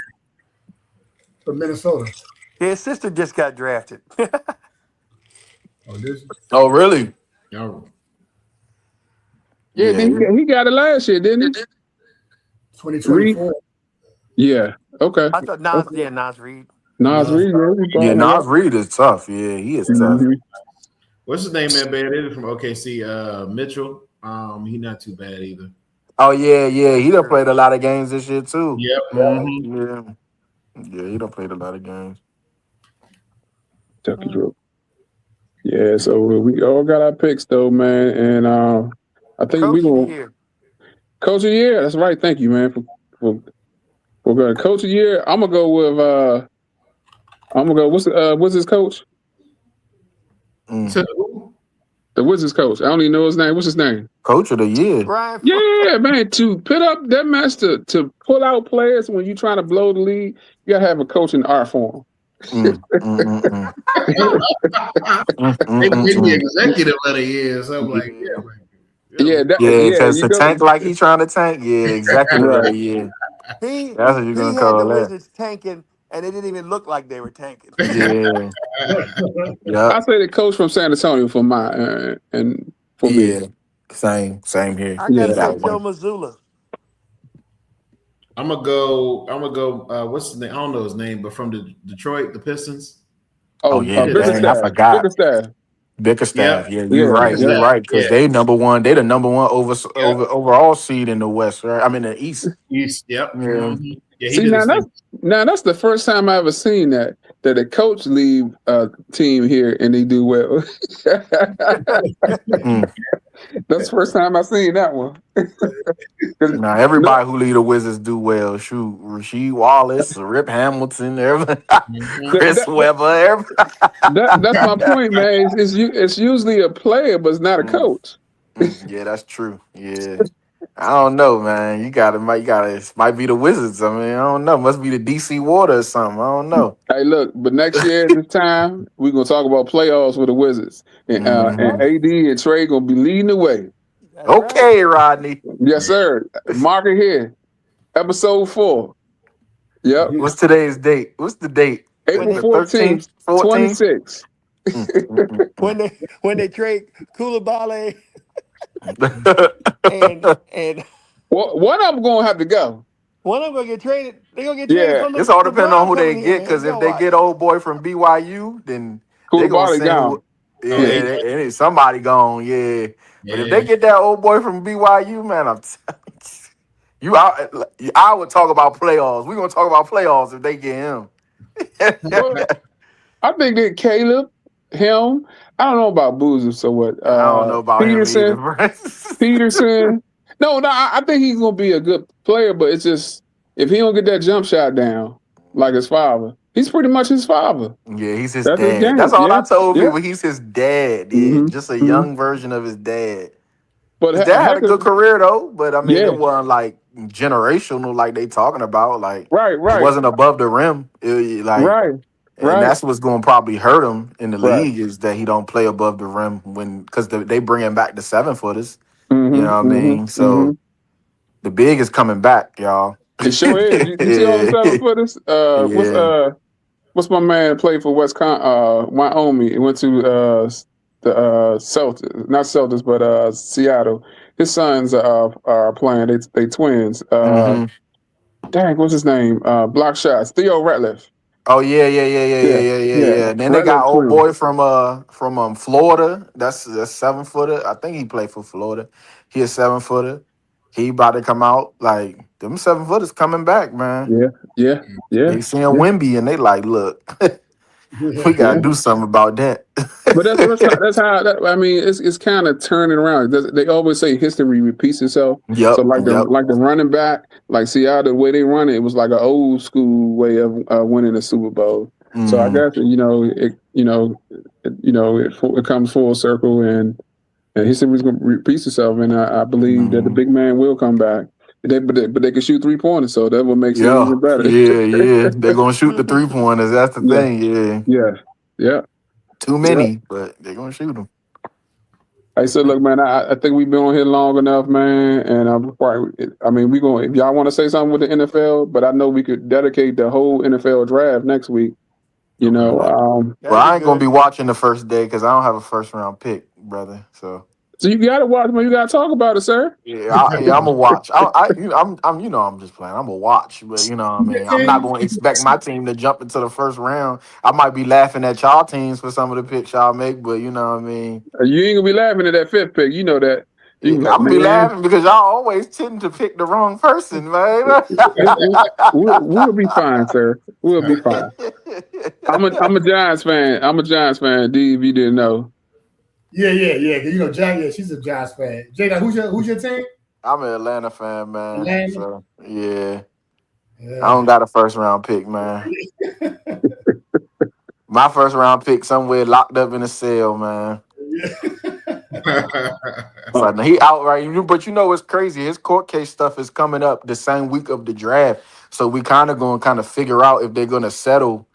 from Minnesota. His sister just got drafted. Oh really? Yeah, he got it last year, didn't he? 2024. Yeah. Okay. I thought Nas Reed. Nas Reed. Yeah, Nas Reed is tough. Yeah, he is tough. What's his name, man? Bad from OKC, Mitchell. He not too bad either. Oh yeah. He done played a lot of games this year too. Yep. Yeah, he done played a lot of games. Tucky Drew. Yeah, so we all got our picks though, man, and I think we gonna Coach of the Year. That's right. Thank you, man, for going Coach of the Year. I'm gonna go with what's his coach? The Wizards coach. I don't even know his name. What's his name? Coach of the Year. Yeah, man. To put up that match to pull out players when you're trying to blow the league, you gotta have a coaching art form. They made the executive of the year, so I'm like, because to tank like he's trying to tank, executive of the year. That's what you're gonna call the that. Wizards tanking, and it didn't even look like they were tanking. Yeah. I say the coach from San Antonio for my and for me. Same here. I gotta say Joe Mazzulla. I'm gonna go. What's his name? I don't know his name, but from the Detroit, the Pistons. Oh yeah, I forgot. Bickerstaff. Yeah, you're right. You're right because they the number one overall seed in the West, right? I mean the East. Yep. Yeah. See, now that's the first time I ever seen that a coach leave a team here and they do well. That's the first time I seen that one. Now everybody who lead the Wizards do well. Shoot, Rasheed Wallace, Rip Hamilton, everybody, Chris Webber, everybody. That's my point, man. It's usually a player, but it's not a coach. Yeah, that's true. Yeah. I don't know, man. You got it might be the Wizards. I mean, I don't know. Must be the DC Water or something. I don't know. Hey, look, but next year at this time, we're gonna talk about playoffs with the Wizards. And AD and Trey gonna be leading the way. Okay, Rodney. Yes, sir. Mark it here. Episode 4. Yep. What's today's date? What's the date? April The 14th, 13th, 14th? 26. when they trade Koulibaly and Well, one of them gonna have to go. one of them gonna get traded. They're gonna get traded Yeah, from It's all the depending on Brown who they company. get. Man, Because you if gotta they watch. get old boy from BYU, then they gonna Koulibaly send gone. yeah, Yeah. somebody gone. Yeah, but if they Yeah. get that old boy from BYU, man, I'm you. I would talk about playoffs. We're gonna talk about playoffs if they get him. Well, I think that Caleb, him, I don't know about Boozer. So what? I don't know about him either, Peterson, bro. Peterson. No, I think he's gonna be a good player, but it's just if he don't get that jump shot down like his father, he's pretty much his father. Yeah, he's his That's his dad. game. That's all I Yeah, told yeah. people. He's his dad. Yeah, hmm just a hmm young version of his dad. But His dad had a heck, good career though, but I mean, yeah, it wasn't like generational like they talking about. Like right, it right, wasn't above the rim. right, And right, that's what's going to probably hurt him in the right. league is that he don't play above the rim because they bring him back to 7-footers. You know what I mean? So the big is coming back, y'all. It sure is. You see all the 7-footers? What's my man played for Wyoming? He went to the Celtics, not Celtics, but Seattle. His sons are playing. They twins. Mhm. Dang, what's his name? Block shots. Theo Ratliff. Oh yeah. Yeah. And then they got Ratliff old twins. boy from Florida. That's 7-footer. I think he played for Florida. He a 7-footer. He about to come out. Like them 7-footers coming back, man. Yeah. They seeing Wemby and they like, look, we gotta do something about that. But that's how I mean, it's kind of turning around. They always say history repeats itself. Yep. So like the running back, like Seattle, the way they run it, it was like an old school way of winning the Super Bowl. Mm-hmm. So I guess it comes full circle, and history is going to repeat itself. And I believe that the big man will come back. But they can shoot 3-pointers, so that will make it even better. Yeah. They're gonna shoot the 3-pointers. That's the thing. Yeah. Too many, but they're gonna shoot them. I said, look, man, I think we've been on here long enough, man, and we going. If y'all want to say something with the NFL, but I know we could dedicate the whole NFL draft next week. Well, I ain't gonna be watching the first day because I don't have a first round pick, brother. So you gotta watch, man. You gotta talk about it, sir. I'm gonna watch. I'm just playing. I'm gonna watch, but you know what I mean. I'm not gonna expect my team to jump into the first round. I might be laughing at y'all teams for some of the picks y'all make, but you know what I mean. You ain't gonna be laughing at that 5th pick. You know that. I'm gonna be laughing because y'all always tend to pick the wrong person, man. We'll be fine, sir. We'll be fine. I'm a Giants fan. D, if you didn't know. Yeah. You know, Jack. She's a Giants fan. Jay, who's your team? I'm an Atlanta fan, man. Atlanta? So, yeah. I don't got a first round pick, man. My first round pick somewhere locked up in a cell, man. Like, he outright, but you know what's crazy? His court case stuff is coming up the same week of the draft, so we kind of figure out if they're gonna settle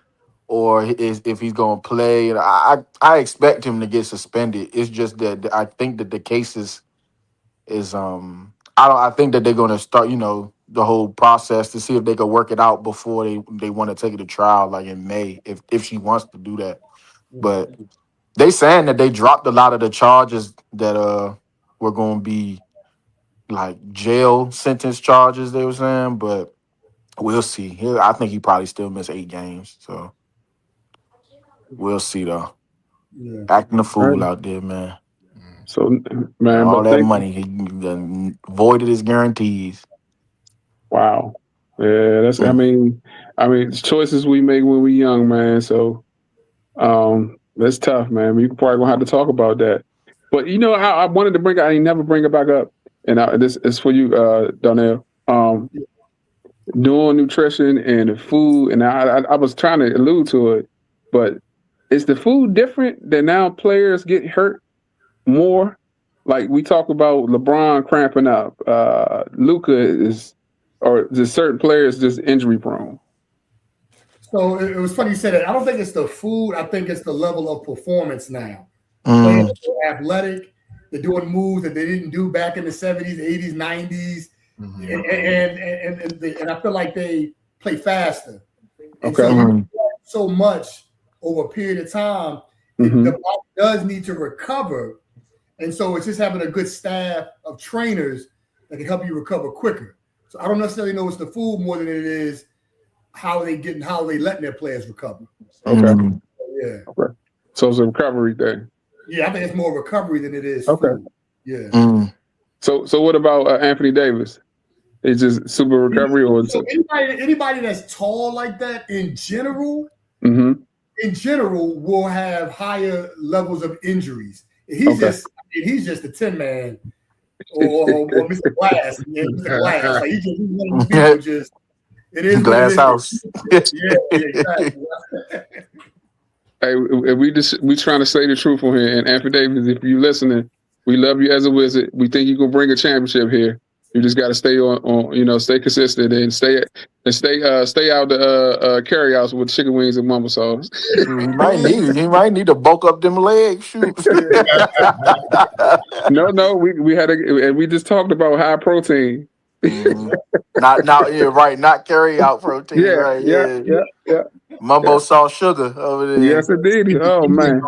or if he's gonna play. And I expect him to get suspended. It's just that I think that the case is I think that they're gonna start the whole process to see if they can work it out before they want to take it to trial, like in May, if she wants to do that. But they saying that they dropped a lot of the charges that were going to be like jail sentence charges. They were saying, but we'll see. I think he probably still missed 8 games. So we'll see though. Yeah. Acting a fool out there, man. So man, all that money he voided his guarantees. Wow. Yeah, that's. I mean, it's choices we make when we're young, man. So, that's tough, man. We probably gonna have to talk about that. But I wanted to bring. I ain't never bring it back up, and this is for you, Donnell. Doing nutrition and food, and I was trying to allude to it, but is the food different that now players get hurt more? Like we talk about LeBron cramping up, Luka is. Or just certain players just injury prone? So it was funny you said that. I don't think it's the food. I think it's the level of performance now. Players are athletic. They're doing moves that they didn't do back in the 70s, 80s, 90s. Mm-hmm. And I feel like they play faster. And Okay. so you do so much over a period of time, Mhm. the body does need to recover. And so it's just having a good staff of trainers that can help you recover quicker. So I don't necessarily know it's the food more than it is how they letting their players recover. Okay. Mm. Yeah. Okay. So it's a recovery thing. Yeah, I think it's more recovery than it is Okay. food. Yeah. Mm. So what about Anthony Davis? It's just super recovery, or So anybody that's tall like that in general will have higher levels of injuries. He's just a 10 man or Mr. Glass. Yeah, Mr. Glass. Like he's one of those people just it is Glass house. Yeah, exactly. Hey, we trying to say the truth on here. And Anthony Davis, if you listening, we love you as a Wizard. We think you can bring a championship here. You just got to stay on, stay consistent and stay out the carryouts with chicken wings and mumble sauce. He might need to bulk up them legs. Shoot. No, we just talked about high protein. Not carry out protein. Yeah. Mumbo sauce sugar over there. Yes, indeed. Oh man.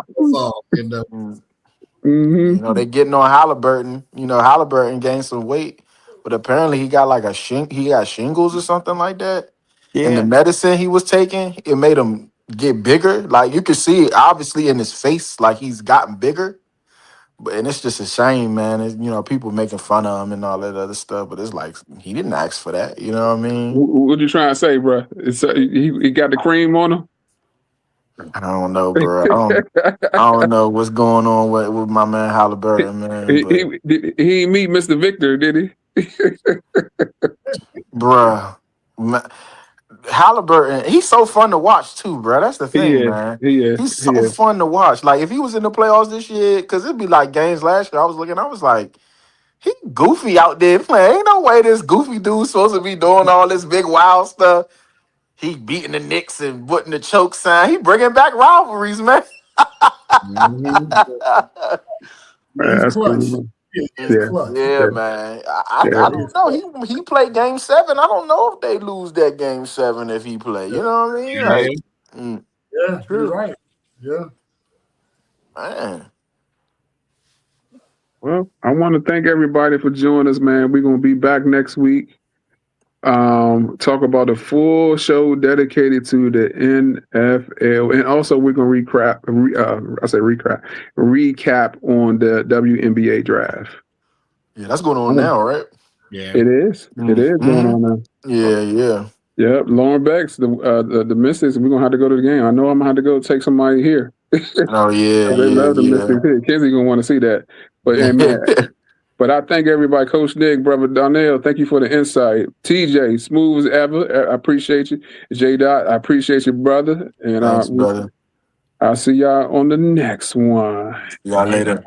They're getting on Halliburton. Halliburton gained some weight, but apparently he got like he got shingles or something like that. And the medicine he was taking, it made him get bigger. Like you could see it obviously in his face, like he's gotten bigger. And it's just a shame, man. People making fun of him and all that other stuff, but it's like he didn't ask for that. You know what I mean? What you trying to say, bro? It's he got the cream on him. I don't know, bro. I don't know what's going on with my man Halliburton, man. He didn't meet Mr. Victor, did he? Bruh. Halliburton, he's so fun to watch too, bro. That's the thing, man. He's so fun to watch. Like if he was in the playoffs this year, because it'd be like games last year. I was like, he goofy out there playing. Ain't no way this goofy dude's supposed to be doing all this big wild stuff. He beating the Knicks and putting the choke sign. He bringing back rivalries, man. That's cool. Yeah, man. I don't know. He played game 7. I don't know if they lose that game 7 if he play. You know what I mean? Yeah, you're right. Yeah. Man. Well, I want to thank everybody for joining us, man. We're gonna be back next week. Talk about a full show dedicated to the NFL, and also we're gonna recap on the WNBA draft. Yeah, that's going on now, right? Yeah, it is. It is going on now. Yeah. Yep, Lauren Beck's the Mystics. We're gonna have to go to the game. I know I'm gonna have to go take somebody here. Oh yeah, they love the Mystics here. Kenzie gonna want to see that. But man. But I thank everybody, Coach Nick, Brother Donnell, thank you for the insight. TJ, smooth as ever. I appreciate you. J. Dot, I appreciate you, brother. And thanks, brother. I'll see y'all on the next one. See y'all later.